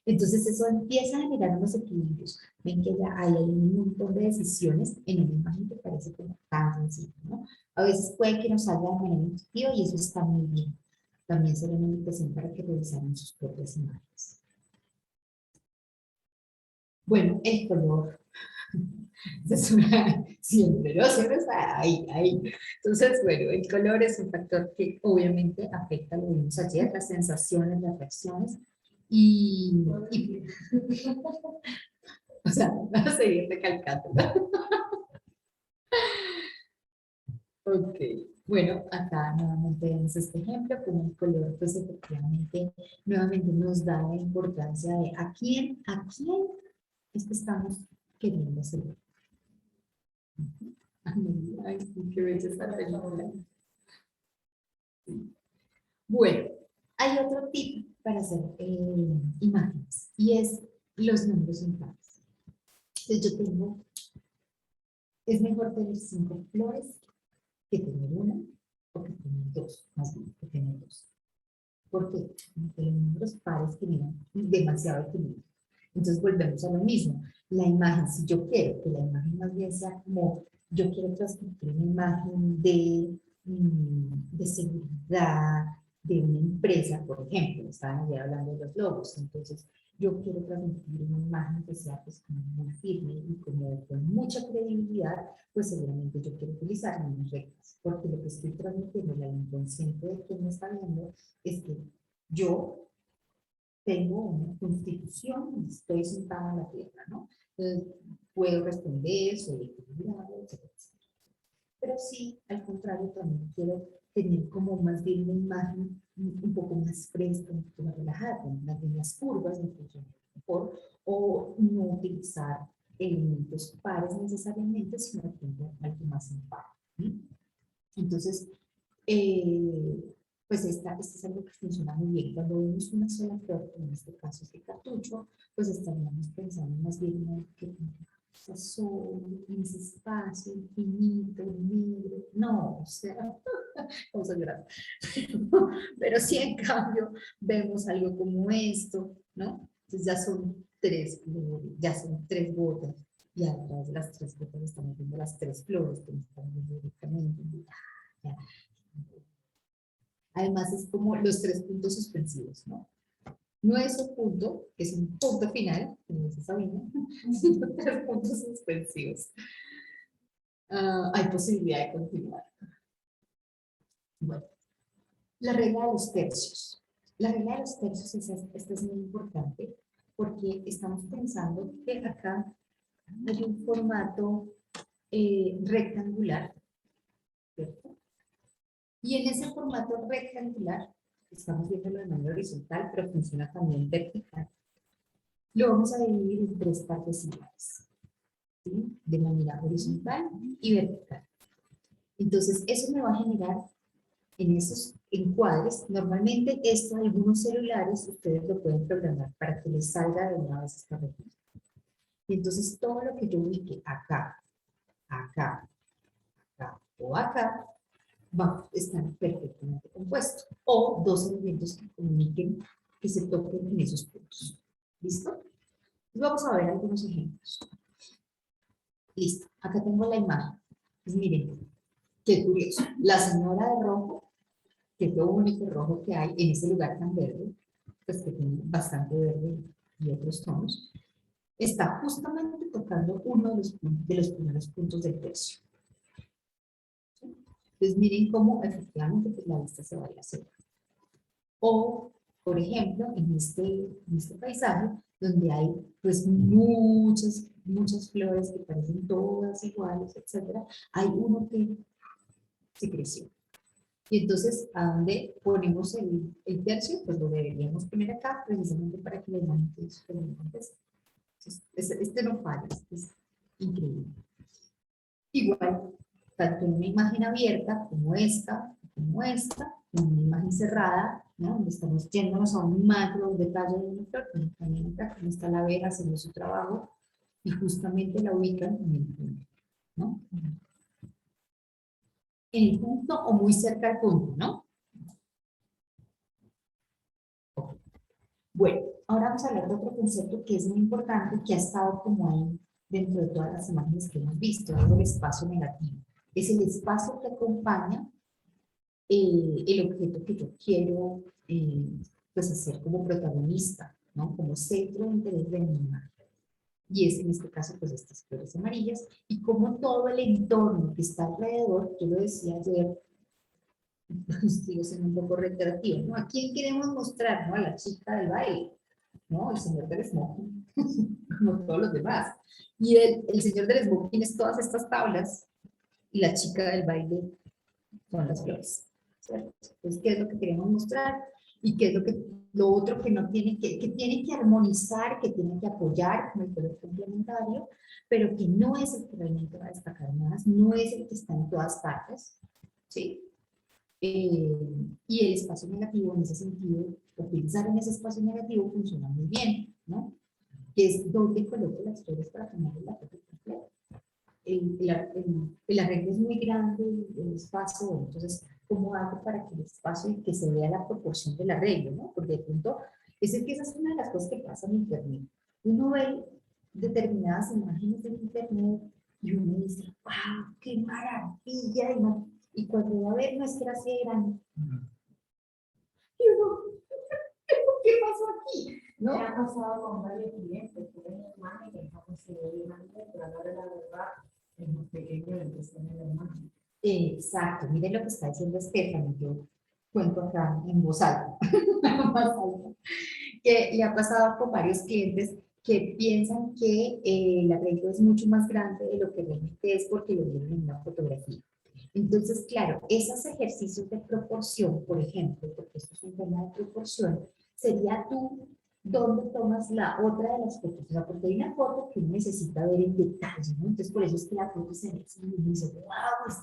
Entonces, eso empieza a generar unos equilibrios. Ven que ya hay un montón de decisiones en una imagen que parece como tan sencilla, ¿no? A veces puede que nos salga de manera intuitiva y eso está muy bien. También será una invitación para que revisaran sus propias imágenes. Bueno, el color. Siempre, ¿no? Siempre está ahí. Entonces, bueno, el color es un factor que obviamente afecta, lo vimos ayer, las sensaciones, las reacciones. O sea, vas a seguir recalcando, ¿no? Ok, bueno, acá nuevamente vemos este ejemplo, como el color, pues efectivamente, nuevamente nos da la importancia de a quién es que estamos queriendo hacer. Ay, sí, qué bella esta película. Bueno, hay otro tip para hacer imágenes, y es los números impares. Entonces yo tengo, es mejor tener 5 flores que tener una, o que tener 2, más bien que tener 2. ¿Por qué? Porque los números pares generan demasiado equilibrio. Entonces volvemos a lo mismo. La imagen, si yo quiero que la imagen más bien sea como, yo quiero transmitir una imagen de seguridad, de una empresa, por ejemplo, estaban ayer hablando de los logos, entonces yo quiero transmitir una imagen que sea pues como muy firme y como con mucha credibilidad, pues seguramente yo quiero utilizar unas reglas, porque lo que estoy transmitiendo al inconsciente de quien me está viendo es que yo tengo una constitución y estoy sentada en la tierra, ¿no? Entonces, puedo responder, soy equilibrado, etc. Pero sí, al contrario, también quiero tener como más bien una imagen un poco más fresca, un poco más relajada, con las curvas me funcionan mejor, o no utilizar elementos pares necesariamente, sino algo más impar. Entonces, pues esto es algo que funciona muy bien. Cuando vemos una sola flor, en este caso este cartucho, pues estaríamos pensando más bien en que azul, en ese espacio infinito, negro. No, o sea, vamos a llorar. Pero sí, en cambio, vemos algo como esto, ¿no? Entonces ya son 3 flores, ya son 3 gotas. Y a través de las 3 gotas estamos viendo las 3 flores que están viendo directamente. Ya. Además, es como los 3 puntos suspensivos, ¿no? No es un punto, es un punto final, como dice Sabina, sino 3 puntos suspensivos. Hay posibilidad de continuar. Bueno, la regla de los tercios. La regla de los tercios, esta es muy importante, porque estamos pensando que acá hay un formato rectangular, ¿cierto? Y en ese formato rectangular, estamos viéndolo de manera horizontal, pero funciona también vertical. Lo vamos a dividir en 3 partes iguales, ¿sí? De manera horizontal y vertical. Entonces, eso me va a generar en esos encuadres. Normalmente, esto, algunos celulares, ustedes lo pueden programar para que les salga de una vez esta región. Y entonces, todo lo que yo ubique acá, acá, acá o acá, va a estar perfectamente compuesto. O 2 elementos que comuniquen, que se toquen en esos puntos. ¿Listo? Vamos a ver algunos ejemplos. Listo, acá tengo la imagen. Pues miren, qué curioso. La señora de rojo, que es lo único rojo que hay en ese lugar tan verde, pues que tiene bastante verde y otros tonos, está justamente tocando uno de los primeros puntos del tercio. Entonces miren cómo efectivamente pues, la vista se va a ir hacia allá. O, por ejemplo, en este paisaje, donde hay pues muchas flores que parecen todas iguales, etcétera, hay uno que se creció. Y entonces, ¿a dónde ponemos el tercio? Pues lo deberíamos poner acá, precisamente para que la imagen quede súper bien compuesta. Este no falla, es increíble. Igual, tanto en una imagen abierta como esta, en una imagen cerrada, ¿no? Donde estamos yéndonos a un macro detalle de una flor, pues también acá, como está la abeja haciendo su trabajo, y justamente la ubican en el punto, ¿no? En el punto o muy cerca al punto, ¿no? Bueno, ahora vamos a hablar de otro concepto que es muy importante, que ha estado como ahí dentro de todas las imágenes que hemos visto, es el espacio negativo. Es el espacio que acompaña el objeto que yo quiero pues hacer como protagonista, ¿no? Como centro de interés de mi imagen. Y es en este caso pues estas flores amarillas y como todo el entorno que está alrededor, yo lo decía ayer, sigo siendo un poco reiterativa, ¿no? ¿A quién queremos mostrar? ¿No? A la chica del baile, ¿no? El señor del smoking, como todos los demás. Y el señor del smoking es todas estas tablas y la chica del baile son las flores. ¿Cierto? Entonces, ¿qué es lo que queremos mostrar? Y qué es lo otro que no tiene que tiene que armonizar, que tiene que apoyar con el color complementario, pero que no es el que realmente va a destacar más, no es el que está en todas partes, ¿sí? Y el espacio negativo en ese sentido, utilizar en ese espacio negativo funciona muy bien, ¿no? Que es donde coloco las flores para tomar la foto completa. El arreglo es muy grande, el espacio, entonces, ¿cómo hago para que el espacio, que se vea la proporción del arreglo, ¿no? Porque de pronto, que esa es una de las cosas que pasa en Internet. Uno ve determinadas imágenes en Internet y uno dice, ¡wow, qué maravilla! Y cuando va a ver nuestra grande, y uno, ¿qué pasó aquí? ¿No?
Me ha pasado con varios clientes que ven imágenes como se ve grande, pero a la hora de la verdad es muy pequeño el que se ve la imagen.
Exacto, mire lo que está diciendo Stephanie, yo cuento acá en voz alta, más alta, que le ha pasado con varios clientes que piensan que el arreglo es mucho más grande de lo que realmente es porque lo vieron en una fotografía. Entonces, claro, esos ejercicios de proporción, por ejemplo, porque esto es un tema de proporción, sería tú dónde tomas la otra de las fotos, o sea, porque hay una foto que uno necesita ver en detalle, ¿no? Entonces, por eso es que la foto se ve y uno dice, wow, es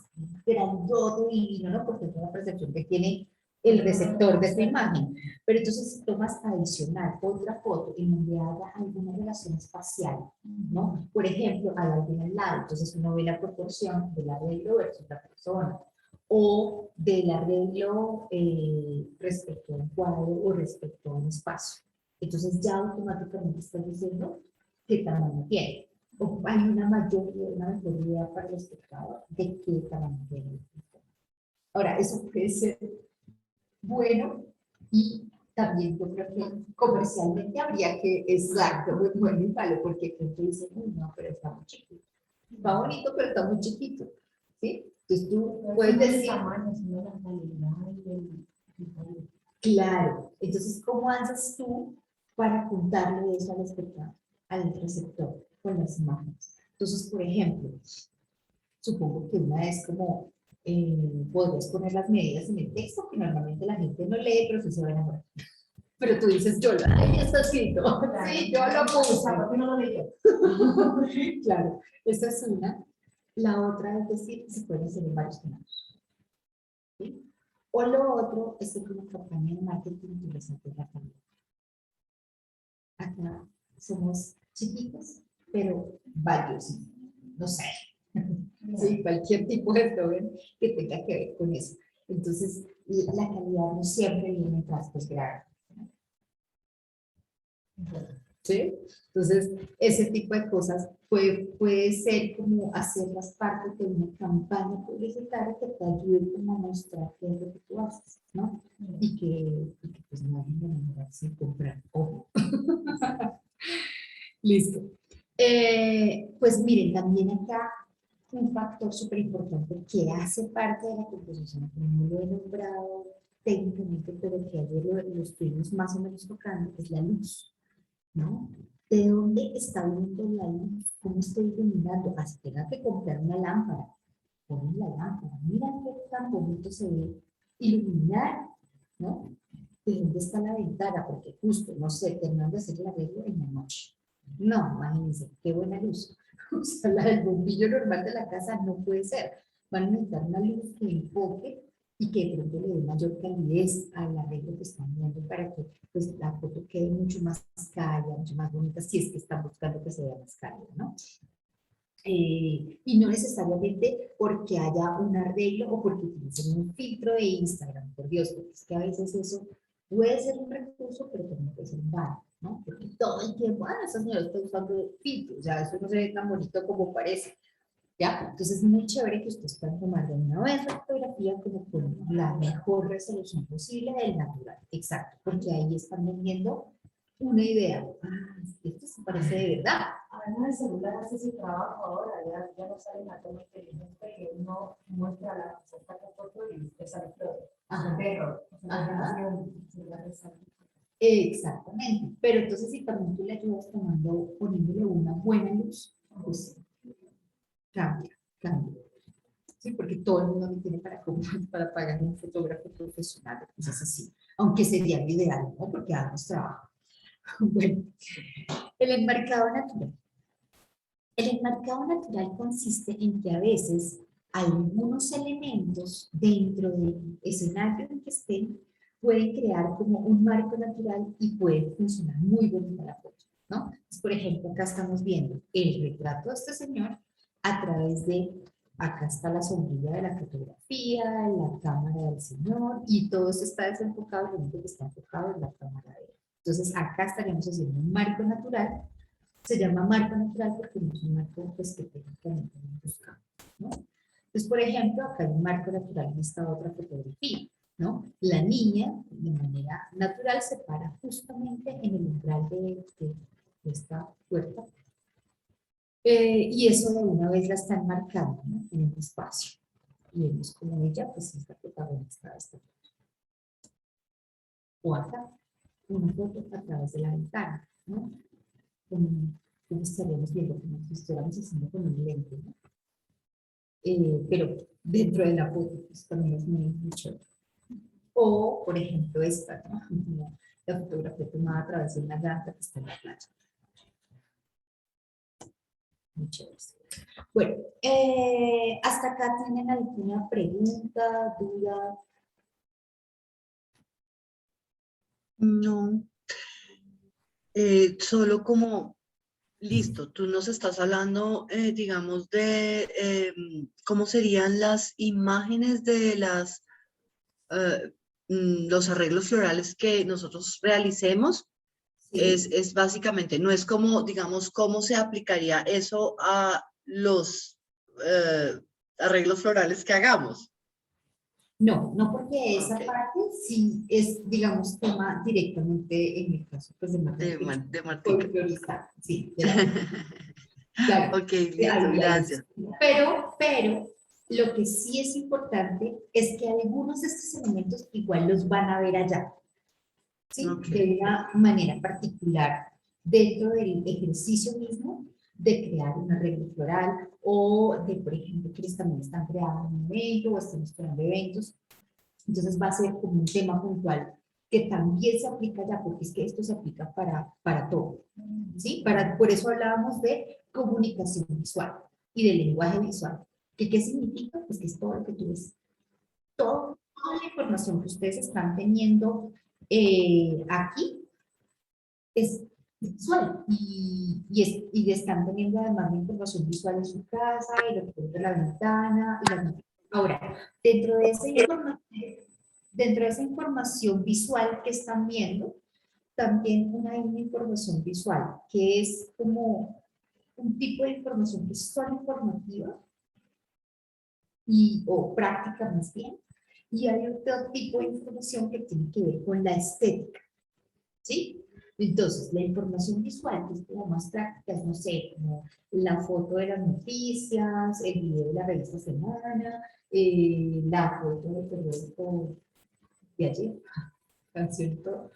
grandote y divino, ¿no? Porque es la percepción que tiene el receptor de esta imagen. Pero entonces, si tomas adicional otra foto en donde haya alguna relación espacial, ¿no? Por ejemplo, hay alguien al lado, entonces uno ve la proporción del arreglo versus la persona, o del arreglo respecto a un cuadro o respecto a un espacio. Entonces ya automáticamente estás diciendo qué tamaño tiene. O hay una mejor idea para el espectador de qué tamaño tiene. Ahora, eso puede ser bueno y también yo creo que comercialmente habría que, exacto, muy bueno y malo, porque tú dices, no, pero está muy chiquito. Está bonito, pero está muy chiquito. ¿Sí? Entonces tú puedes decir,
tamaño, sino la calidad y
claro, entonces, ¿cómo haces tú para contarle eso al espectador, al receptor, con las imágenes? Entonces, por ejemplo, supongo que una es como, podrías poner las medidas en el texto, que normalmente la gente no lee, pero sí se va a enamorar. Pero tú dices, yo lo, ahí está escrito, sí, yo lo puse.
¿Por qué no lo leyó?
Claro, esa es una. La otra es decir, se pueden hacer en varios canales. ¿Sí? O lo otro es que como campaña de marketing tú resaltes la calidad. Acá somos chiquitos, pero varios, no sé, sí, cualquier tipo de eslogan que tenga que ver con eso. Entonces, la calidad no siempre viene en frascos grandes. ¿sí? Entonces, ese tipo de cosas puede ser como hacerlas parte de una campaña publicitaria que te ayude como a mostrar qué es lo que tú haces, ¿no? Y que pues no hay manera sin comprar, ojo. Listo. Pues miren, también acá un factor súper importante que hace parte de la composición, que no lo he nombrado técnicamente, pero que ayer lo estuvimos más o menos tocando, es la luz, ¿no? ¿De dónde está viniendo la luz? ¿Cómo estoy iluminando? Así tenga que comprar una lámpara, ponen la lámpara, mira qué tan bonito se ve iluminar, ¿no? ¿De dónde está la ventana? Porque justo, no sé, terminando de hacer el arreglo en la noche. No, imagínense, qué buena luz. O sea, la del bombillo normal de la casa no puede ser. Van a necesitar una luz que enfoque y que de pronto le dé mayor calidez al arreglo que están viendo para que pues, la foto quede mucho más cálida, mucho más bonita, si es que están buscando que se vea más cálida, ¿no? Y no necesariamente porque haya un arreglo o porque utilicen un filtro de Instagram, por Dios, porque es que a veces eso puede ser un recurso, pero también puede ser un daño, ¿no? Porque todo el tiempo, esa señora está usando filtros, o sea, eso no se ve tan bonito como parece, ¿ya? Entonces es muy chévere que ustedes puedan tomar de una vez la fotografía como con la mejor resolución posible del natural, exacto, porque ahí están vendiendo una idea, esto se parece de verdad.
Además, el celular hace ese trabajo ahora, ya no sale la toma inteligente que uno muestra la foto y te sale todo.
Ajá.
Pero,
Ajá.
el celular es algo.
Exactamente, pero entonces si también tú le ayudas poniéndole una buena luz, pues cambia, cambia. Sí, porque todo el mundo no tiene para pagar un fotógrafo profesional, cosas así, aunque sería lo ideal, ¿no? Porque damos trabajo. Bueno, el enmarcado natural. El enmarcado natural consiste en que a veces algunos elementos dentro del escenario en que estén pueden crear como un marco natural y puede funcionar muy bien para la foto, ¿no? Entonces, por ejemplo, acá estamos viendo el retrato de este señor a través de, acá está la sombrilla de la fotografía, la cámara del señor y todo eso está desenfocado, lo único que está enfocado en la cámara de él. Entonces, acá estaríamos haciendo un marco natural. Se llama marco natural porque no es un marco pues, que técnicamente no buscamos, ¿no? Entonces, por ejemplo, acá hay un marco natural en esta otra fotografía, ¿no? La niña, de manera natural, se para justamente en el umbral de esta puerta. Y eso de una vez la están marcando, ¿no? En un espacio. Y vemos como ella, pues, es la protagonista de esta foto. O acá, una foto a través de la ventana, ¿no? Como estaríamos viendo, como si estuviéramos haciendo con un lente, ¿no? Pero dentro de la foto, pues también es muy chévere. O, por ejemplo, esta, ¿no? La fotografía tomada a través de una llanta que está en la playa. Muy chévere. Bueno, hasta acá tienen alguna pregunta, duda.
No, solo como, listo, tú nos estás hablando, digamos, de cómo serían las imágenes de los arreglos florales que nosotros realicemos.
Sí.
Es básicamente, no es como, digamos, cómo se aplicaría eso a los arreglos florales que hagamos.
No, no porque esa
Ok,
parte sí es, digamos, tema directamente en el caso pues, de Margarita,
de Martica.
folclorista, sí, de la claro,
Ok, listo,
ahí
gracias.
pero lo que sí es importante es que algunos de estos elementos igual los van a ver allá, ¿sí?
Ok,
De una manera particular dentro del ejercicio mismo de crear un arreglo floral o de, por ejemplo, que también están creando un evento o están creando eventos. Entonces va a ser como un tema puntual que también se aplica ya, porque es que esto se aplica para todo, ¿sí? Por eso hablábamos de comunicación visual y de lenguaje visual. ¿Qué significa? Pues que es todo lo que tú ves, toda la información que ustedes están teniendo aquí es visual y están teniendo además la información visual en su casa y lo que ven de la ventana. Ahora, dentro de esa información visual que están viendo, también hay una información visual, que es como un tipo de información que es solo informativa o práctica más bien, y hay otro tipo de información que tiene que ver con la estética, ¿sí? Entonces, la información visual, que es como más práctica, es, no sé, como la foto de las noticias, el video de la revista Semana, la foto del periódico de ayer, canción, todo,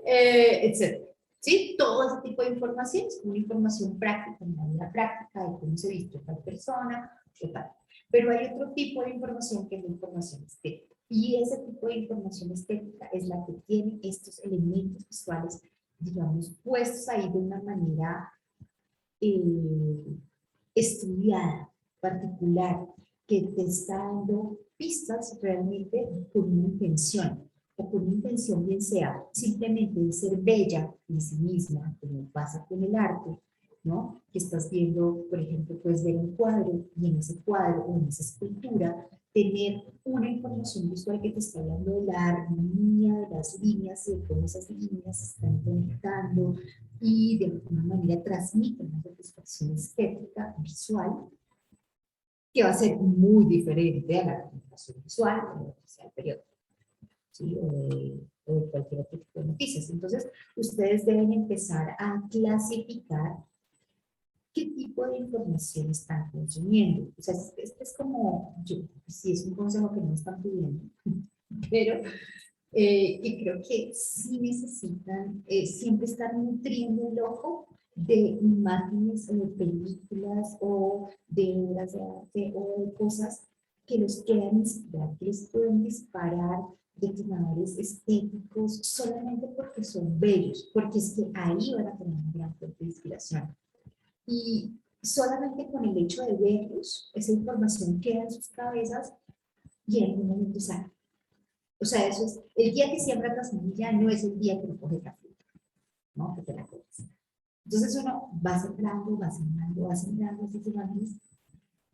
etc. ¿Sí? Todo ese tipo de información es una información práctica, una vida práctica de cómo se viste tal persona, qué tal. Pero hay otro tipo de información que es la información estética. Y ese tipo de información estética es la que tiene estos elementos visuales, digamos, puestos ahí de una manera estudiada, particular, que te está dando pistas realmente con una intención, o con una intención bien sea simplemente de ser bella en sí misma, como pasa con el arte, ¿no? Que estás viendo, por ejemplo, puedes ver un cuadro y en ese cuadro o en esa escultura tener una información visual que te está hablando de la armonía de las líneas y de cómo esas líneas se están conectando y de alguna manera transmiten una satisfacción estética visual que va a ser muy diferente a la comunicación visual o lo que sea el periódico, ¿sí? O de cualquier otro tipo de noticias. Entonces, ustedes deben empezar a clasificar qué tipo de información están consumiendo. O sea, este es como, yo, sí es un consejo que no me están pidiendo, pero que creo que sí necesitan siempre estar nutriendo el ojo de imágenes o de películas o de obras de arte o de cosas que los quieran inspirar, que les pueden disparar detonadores estéticos solamente porque son bellos, porque es que ahí van a tener una gran fuente de inspiración. Y solamente con el hecho de verlos, esa información queda en sus cabezas y en algún momento sale. O sea, eso es, el día que siembras la semilla no es el día que lo coges la fruta, ¿no? Que te la comes. Entonces uno va sembrando, va sembrando, va sembrando esas imágenes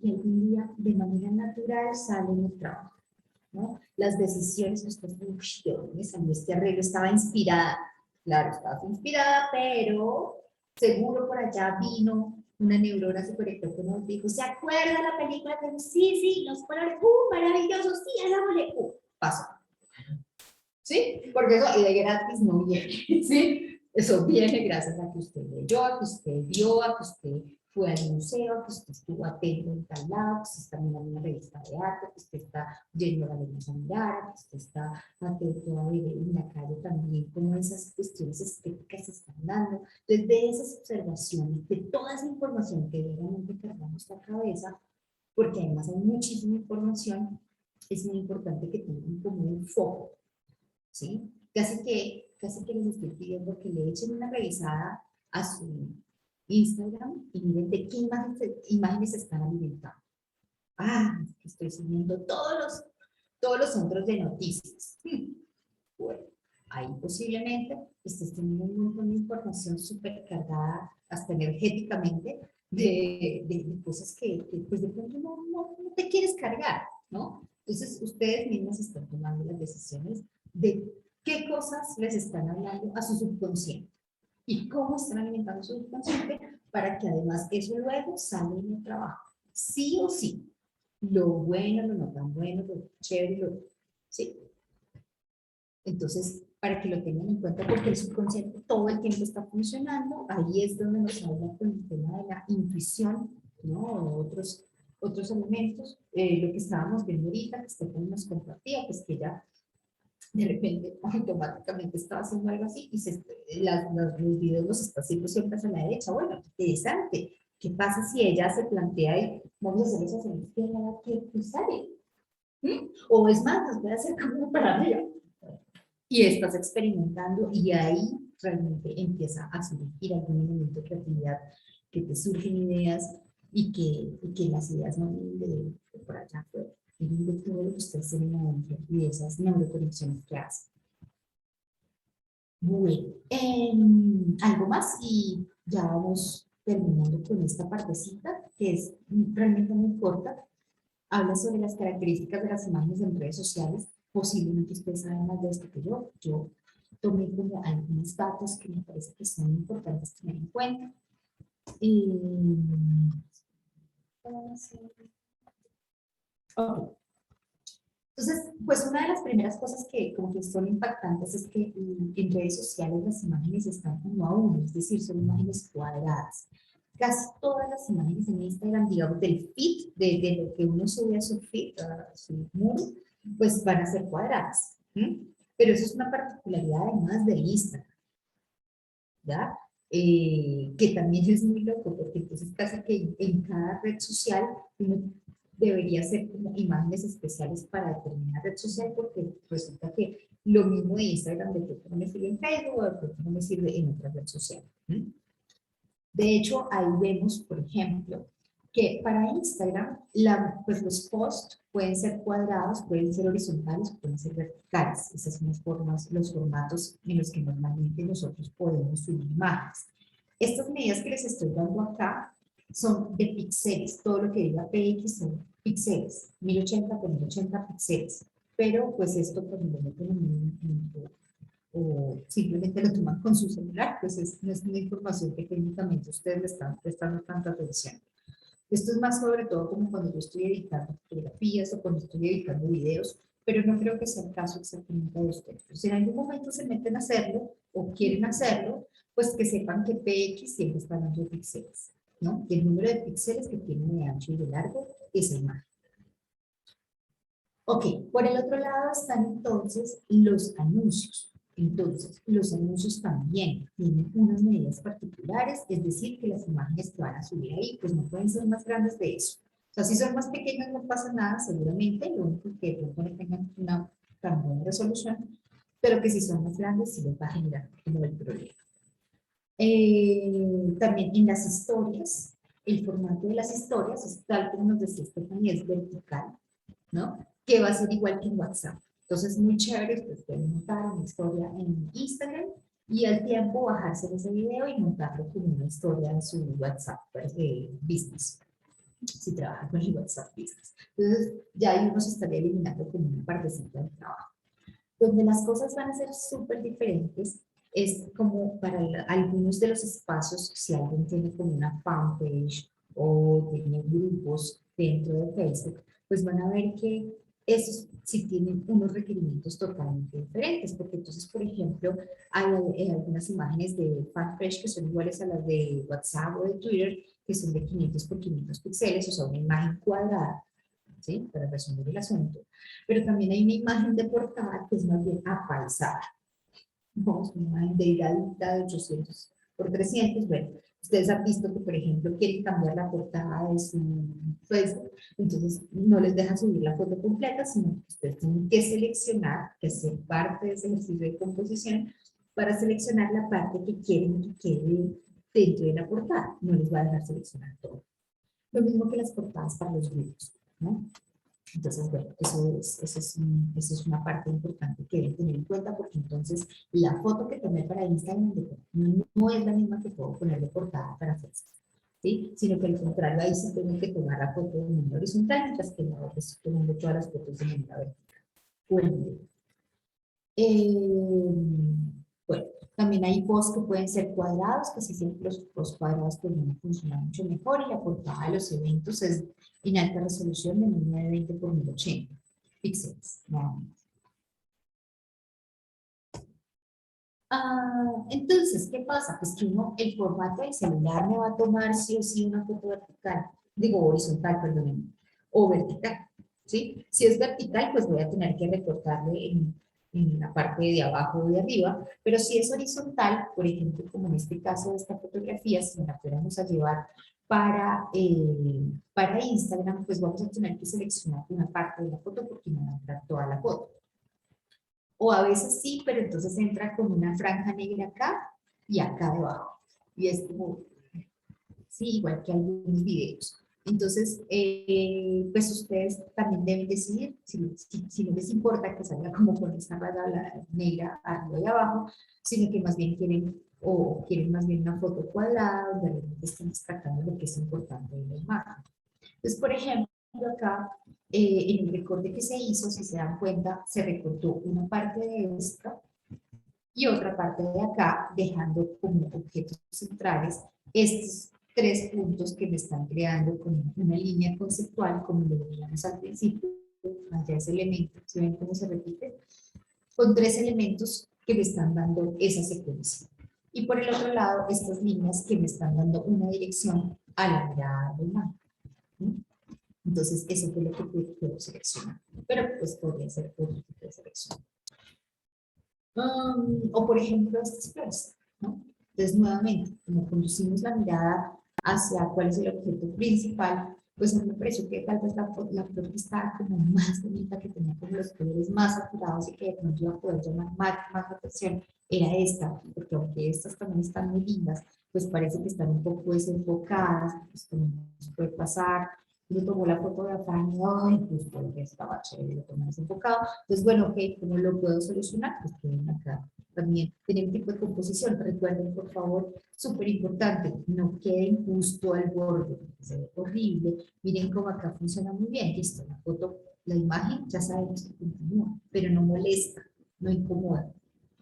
y algún día de manera natural sale en el trabajo, ¿no? Las decisiones que usted, uy, ¿de dónde me salió este arreglo? Estaba inspirada. Claro, estabas inspirada, pero seguro por allá vino una neurona superactiva que nos dijo, ¿se acuerda la película? Sí, sí, los colores, maravillosos, sí, hagámosle, pasó. ¿Sí? Porque eso y de gratis no viene, ¿sí? Eso viene gracias a que usted leyó, a que usted vio, a que usted fue al museo, a que usted estuvo atento en tal lado, que usted está mirando una revista de arte, que usted está yendo a la galería a mirar, que usted está atento a ver en la calle también cómo esas cuestiones estéticas se están dando. Entonces, de esas observaciones, de toda esa información que realmente cargamos la cabeza, porque además hay muchísima información, es muy importante que tengan como un foco, ¿sí? Casi que les estoy pidiendo que le echen una revisada a su Instagram y miren de qué imágenes se están alimentando. Ah, estoy siguiendo todos los centros de noticias. Bueno, ahí posiblemente estés teniendo un montón de información súper cargada, hasta energéticamente, de cosas que pues de pronto no te quieres cargar, ¿no? Entonces, ustedes mismos están tomando las decisiones de qué cosas les están hablando a su subconsciente y cómo están alimentando su subconsciente para que además eso luego salga en el trabajo. Sí o sí. Lo bueno, lo no tan bueno, lo chévere, sí. Entonces, para que lo tengan en cuenta, porque el subconsciente todo el tiempo está funcionando, ahí es donde nos habla con el tema de la intuición, ¿no? O otros elementos, lo que estábamos viendo ahorita, que Stephanie nos compartía, pues que ella de repente automáticamente estaba haciendo algo así y los videos los está haciendo siempre hacia la derecha. Bueno, interesante. ¿Qué pasa si ella se plantea y vamos a hacer eso hacia la izquierda, que sale? O es más, nos puede hacer como para arriba. Y estás experimentando y ahí realmente empieza a surgir algún elemento de creatividad, que te surgen ideas y que las ideas no vienen de por allá afuera, vienen de todo lo que ustedes tienen adentro y de esas neuroconexiones que hacen. Bueno, algo más y ya vamos terminando con esta partecita que es realmente muy corta. Habla sobre las características de las imágenes en redes sociales. Posiblemente ustedes saben más de esto que yo tomé como algunos datos que me parece que son importantes tener en cuenta. Ok. Entonces, pues una de las primeras cosas que como que son impactantes es que en redes sociales las imágenes están como a uno, es decir, son imágenes cuadradas. Casi todas las imágenes en Instagram, digamos, del feed, de lo que uno sube a su feed, a su muro, pues van a ser cuadradas. ¿Sí? Pero eso es una particularidad además de Instagram, ¿ya? Que también es muy loco, porque entonces casi que en cada red social uno debería ser como imágenes especiales para determinada red social, porque resulta que lo mismo de Instagram de pronto no me sirve en Facebook o de pronto no me sirve en otra red social. De hecho, ahí vemos, por ejemplo, que para Instagram pues los posts pueden ser cuadrados, pueden ser horizontales, pueden ser verticales. Esas son las formas, los formatos en los que normalmente nosotros podemos subir imágenes. Estas medidas que les estoy dando acá son de píxeles. Todo lo que diga PX son píxeles, 1080 por 1080 píxeles. Pero pues esto cuando lo meten o simplemente lo toman con su celular, pues no es una información que técnicamente ustedes le están prestando tanta atención. Esto es más sobre todo como cuando yo estoy editando fotografías o cuando estoy editando videos, pero no creo que sea el caso exactamente de ustedes. Si en algún momento se meten a hacerlo o quieren hacerlo, pues que sepan que PX siempre está hablando de píxeles, ¿no? Y el número de píxeles que tiene de ancho y de largo es el imagen. Ok, por el otro lado están entonces los anuncios. Entonces, los anuncios también tienen unas medidas particulares, es decir, que las imágenes que van a subir ahí, pues no pueden ser más grandes de eso. O sea, si son más pequeñas no pasa nada, seguramente, lo único que de pronto no tengan una tan buena resolución, pero que si son más grandes sí les va a generar como el problema. También en las historias, el formato de las historias es tal como nos decía Stephanie, es vertical, ¿no? Que va a ser igual que en WhatsApp. Entonces, muy chévere, ustedes pueden montar una historia en Instagram y al tiempo bajarse ese video y montarlo como una historia en su WhatsApp Business, si trabajan con el WhatsApp Business. Entonces, ya ahí uno se estaría eliminando como una partecita del trabajo. Donde las cosas van a ser súper diferentes es como para algunos de los espacios, si alguien tiene como una fanpage o tiene grupos dentro de Facebook, pues van a ver que esos sí tienen unos requerimientos totalmente diferentes, porque entonces, por ejemplo, hay algunas imágenes de fanpage que son iguales a las de WhatsApp o de Twitter, que son de 500 por 500 píxeles, o sea, una imagen cuadrada, ¿sí? Para resumir el asunto. Pero también hay una imagen de portada que es más bien apaisada. Vamos, una imagen delgadita de 800 por 300. Bueno, ustedes han visto que, por ejemplo, quieren cambiar la portada de su Facebook, entonces no les deja subir la foto completa, sino que ustedes tienen que seleccionar, que hacer parte de ese ejercicio de composición, para seleccionar la parte que quieren que quede dentro de la portada. No les va a dejar seleccionar todo. Lo mismo que las portadas para los grupos, ¿no? Entonces, bueno, eso es una parte importante que deben tener en cuenta, porque entonces la foto que tomé para Instagram no es la misma que puedo poner de portada para Facebook, ¿sí? Sino que al contrario, ahí sí tengo que tomar la foto de manera horizontal, mientras que la otra estoy tomando todas las fotos de manera vertical. Bueno, también hay posts que pueden ser cuadrados, que si siempre los posts cuadrados pues van a funcionar mucho mejor, y la portada de los eventos es en alta resolución de 1920 por 1080 píxeles. Entonces, ¿qué pasa? Pues que uno, el formato del celular me va a tomar sí o sí una foto vertical, digo horizontal, perdón, o vertical, ¿sí? Si es vertical, pues voy a tener que recortarle en la parte de abajo o de arriba, pero si es horizontal, por ejemplo, como en este caso de esta fotografía, si la fuéramos a llevar para Instagram, pues vamos a tener que seleccionar una parte de la foto porque no va a entrar toda la foto. O a veces sí, pero entonces entra con una franja negra acá y acá debajo. Y es como, sí, igual que algunos videos. Entonces, pues ustedes también deben decidir si no les importa que salga como con esta raya negra arriba y abajo, sino que más bien quieren más bien una foto cuadrada donde realmente estén destacando lo que es importante en la imagen. Entonces, por ejemplo, acá en el recorte que se hizo, si se dan cuenta, se recortó una parte de esta y otra parte de acá dejando como objetos centrales estos 3 puntos que me están creando como una línea conceptual, como lo veíamos al principio, allá ese elemento, ¿se ven cómo se repite? Con 3 elementos que me están dando esa secuencia. Y por el otro lado, estas líneas que me están dando una dirección a la mirada del mar. Entonces, eso fue lo que puedo seleccionar. Pero pues podría ser otro tipo de selección. O por ejemplo, estas flores, ¿no? Entonces, nuevamente, como conducimos la mirada hacia cuál es el objeto principal, pues a mí me pareció que tal vez la flor que estaba como más bonita, que tenía como los colores más saturados y que de pronto iba a poder llamar más la atención, era esta, porque aunque estas también están muy lindas, pues parece que están un poco desenfocadas, pues como nos puede pasar. Yo tomó la foto de acá y ay, pues porque estaba chévere, lo tomé desenfocado. Entonces, bueno, ok, ¿cómo lo puedo solucionar? Pues pueden acá también tener un tipo de composición. Recuerden, por favor, súper importante, no queden justo al borde, porque se ve horrible. Miren cómo acá funciona muy bien. Listo, la foto, la imagen, ya sabemos que continúa, pero no molesta, no incomoda.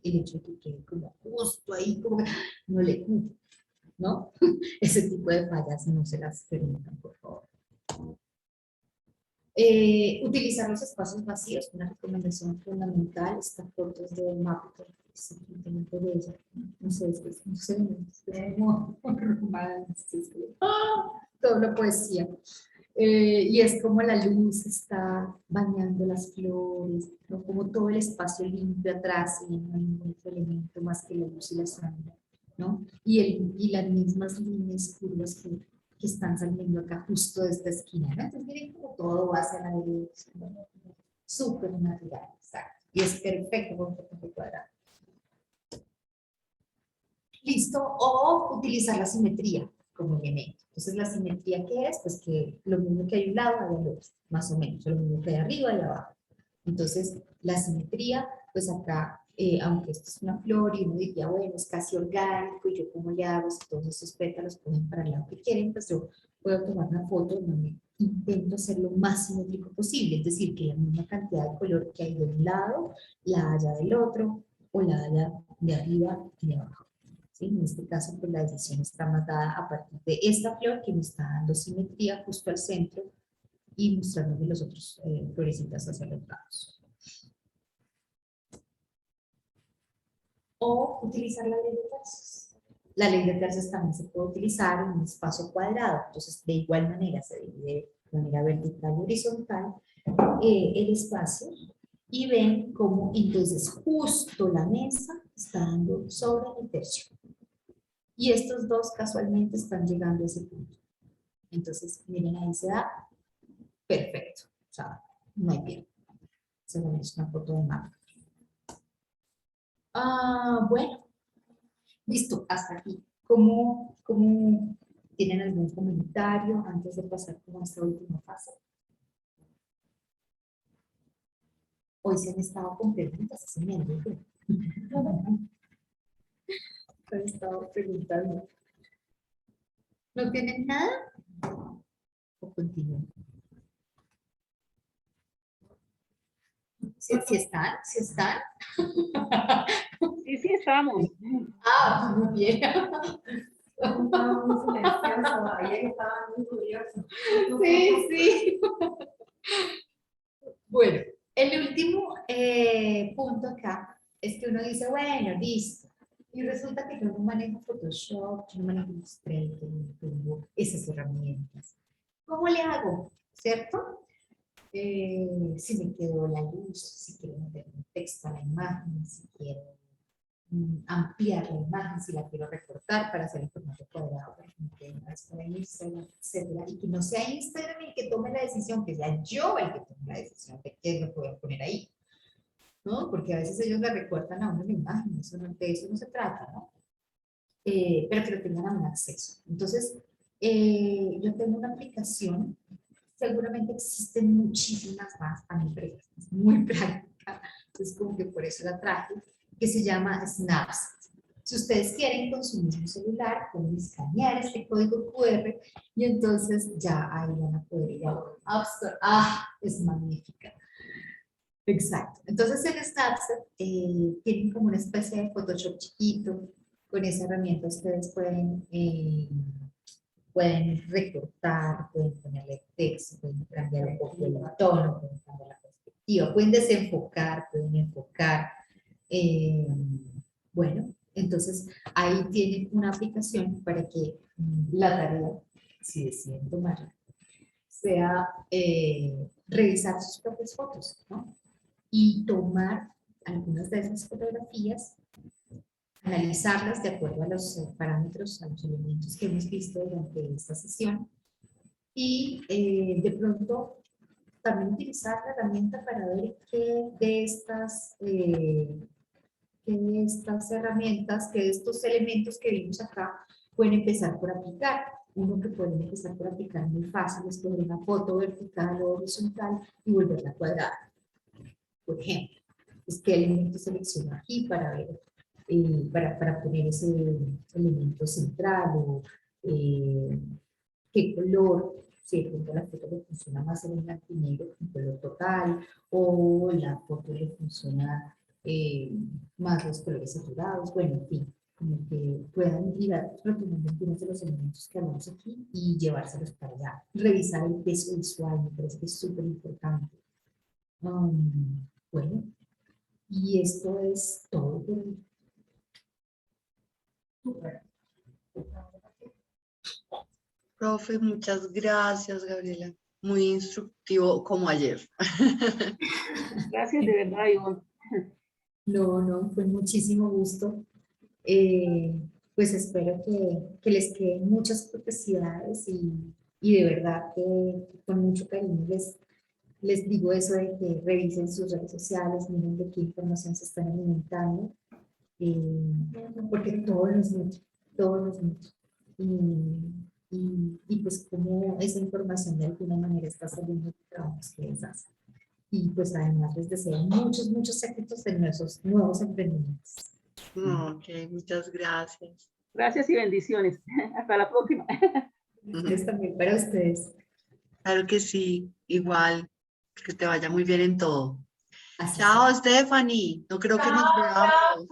El hecho de que quede como justo ahí, como que no le cupo, ¿no? Ese tipo de fallas no se las permitan, por favor. Utilizar los espacios vacíos, una recomendación fundamental. Esta foto es de Mapper, simplemente de ella. No sé, no sé, es como un romance, todo lo poesía. Y es como la luz está bañando las flores, ¿no? Como todo el espacio limpio atrás y no hay ningún otro elemento más que la luz y la sombra, ¿no? Y las mismas líneas curvas que están saliendo acá justo de esta esquina, ¿no? Entonces miren como todo va hacia la derecha, ¿no? Súper natural, exacto. Y es perfecto con el cuadrado. Listo, o utilizar la simetría como elemento. Entonces, ¿la simetría qué es? Pues que lo mismo que hay a un lado, hay al otro, más o menos, lo mismo que hay arriba y abajo. Entonces, la simetría, pues acá, aunque esto es una flor y uno diría, bueno, es casi orgánico, y yo cómo le hago si todos esos pétalos cogen para el lado que quieren, pues yo puedo tomar una foto donde intento hacer lo más simétrico posible, es decir, que la misma cantidad de color que hay de un lado, la haya del otro, o la haya de arriba y de abajo. ¿Sí? En este caso, pues la decisión está más dada a partir de esta flor que me está dando simetría justo al centro y mostrándome los otros florecitas hacia los lados. O utilizar la ley de tercios. La ley de tercios también se puede utilizar en un espacio cuadrado, entonces de igual manera se divide de manera vertical y horizontal el espacio y ven cómo entonces justo la mesa está dando sobre el tercio. Y estos dos casualmente están llegando a ese punto. Entonces, miren, ahí se da perfecto. O sea, no hay pierde. Se ve una foto de mapa. Bueno, listo, hasta aquí. ¿Cómo tienen algún comentario antes de pasar con esta última fase? Hoy se han estado con preguntas, se me olvidó. Han estado preguntando. ¿No tienen nada? ¿O continúan? ¿Sí están? ¿Sí están?
Sí, sí, estamos.
Muy bien.
Estaba muy silencioso, ayer estaba muy curioso.
Sí. Bueno, el último punto acá es que uno dice, bueno, listo. Y resulta que yo no manejo Photoshop, yo no manejo Illustrator, no tengo esas herramientas. ¿Cómo le hago? ¿Cierto? Si me quedó la luz, si quiero meter un texto a la imagen, si quiero ampliar la imagen, si la quiero recortar para hacer el formato cuadrado, por ejemplo, para Instagram, etcétera, y que no sea Instagram el que tome la decisión, que sea yo el que tome la decisión de qué es lo que voy a poner ahí, ¿no? Porque a veces ellos le recortan a uno la imagen, de eso no se trata, ¿no? Pero que lo tengan a un acceso. Entonces, yo tengo una aplicación, seguramente existen muchísimas más, a mi parecer es muy práctica, es como que por eso la traje, que se llama Snapseed. Si ustedes quieren con su mismo celular, pueden escanear este código QR y entonces ya ahí van a poder ir a App Store. Es magnífica. Exacto. Entonces en Snapseed tienen como una especie de Photoshop chiquito. Con esa herramienta ustedes pueden recortar, pueden ponerle texto, pueden cambiar un poco el tono, pueden cambiar la perspectiva, pueden desenfocar, pueden enfocar. Bueno, entonces ahí tienen una aplicación para que la tarea, si deciden tomarla, sea revisar sus propias fotos, ¿no? Y tomar algunas de esas fotografías, analizarlas de acuerdo a los parámetros, a los elementos que hemos visto durante esta sesión y de pronto también utilizar la herramienta para ver qué de estas herramientas, que de estos elementos que vimos acá pueden empezar por aplicar. Uno que pueden empezar por aplicar muy fácil es coger una foto vertical o horizontal y volverla cuadrada. Por ejemplo, es qué elemento selecciono aquí para ver, para poner ese elemento central o qué color, si de pronto la foto le funciona más en el blanco y negro, en color total, o la foto le funciona más los colores saturados, bueno, en fin, como que puedan ir retomando algunos de los elementos que hablamos aquí y llevárselos para allá. Revisar el peso visual, me parece que es súper importante. Bueno, y esto es todo por hoy.
Súper.
Profe, muchas gracias, Gabriela. Muy instructivo como ayer.
Gracias de verdad, Ivonne.
No, fue muchísimo gusto. Pues espero que les queden muchas curiosidades y de verdad que con mucho cariño les digo eso de que revisen sus redes sociales, miren de qué información se están alimentando, porque todo nos nutre, todo nos nutre. Y pues como esa información de alguna manera está saliendo de trabajos que les hacen. Y pues además les deseo muchos éxitos en nuestros nuevos emprendimientos.
Ok, muchas gracias.
Gracias y bendiciones. Hasta la próxima.
Ustedes también para ustedes.
Claro que sí, igual, que te vaya muy bien en todo.
Así
Chao, Stephanie. No creo que nos veamos.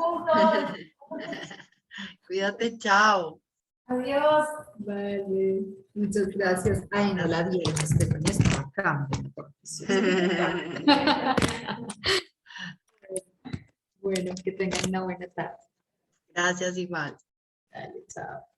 Cuídate, chao.
Adiós.
Vale, muchas gracias. Ay, no la vieron, Estefanía está acá. Bueno, que tengan una buena tarde.
Gracias, igual.
Dale, chao.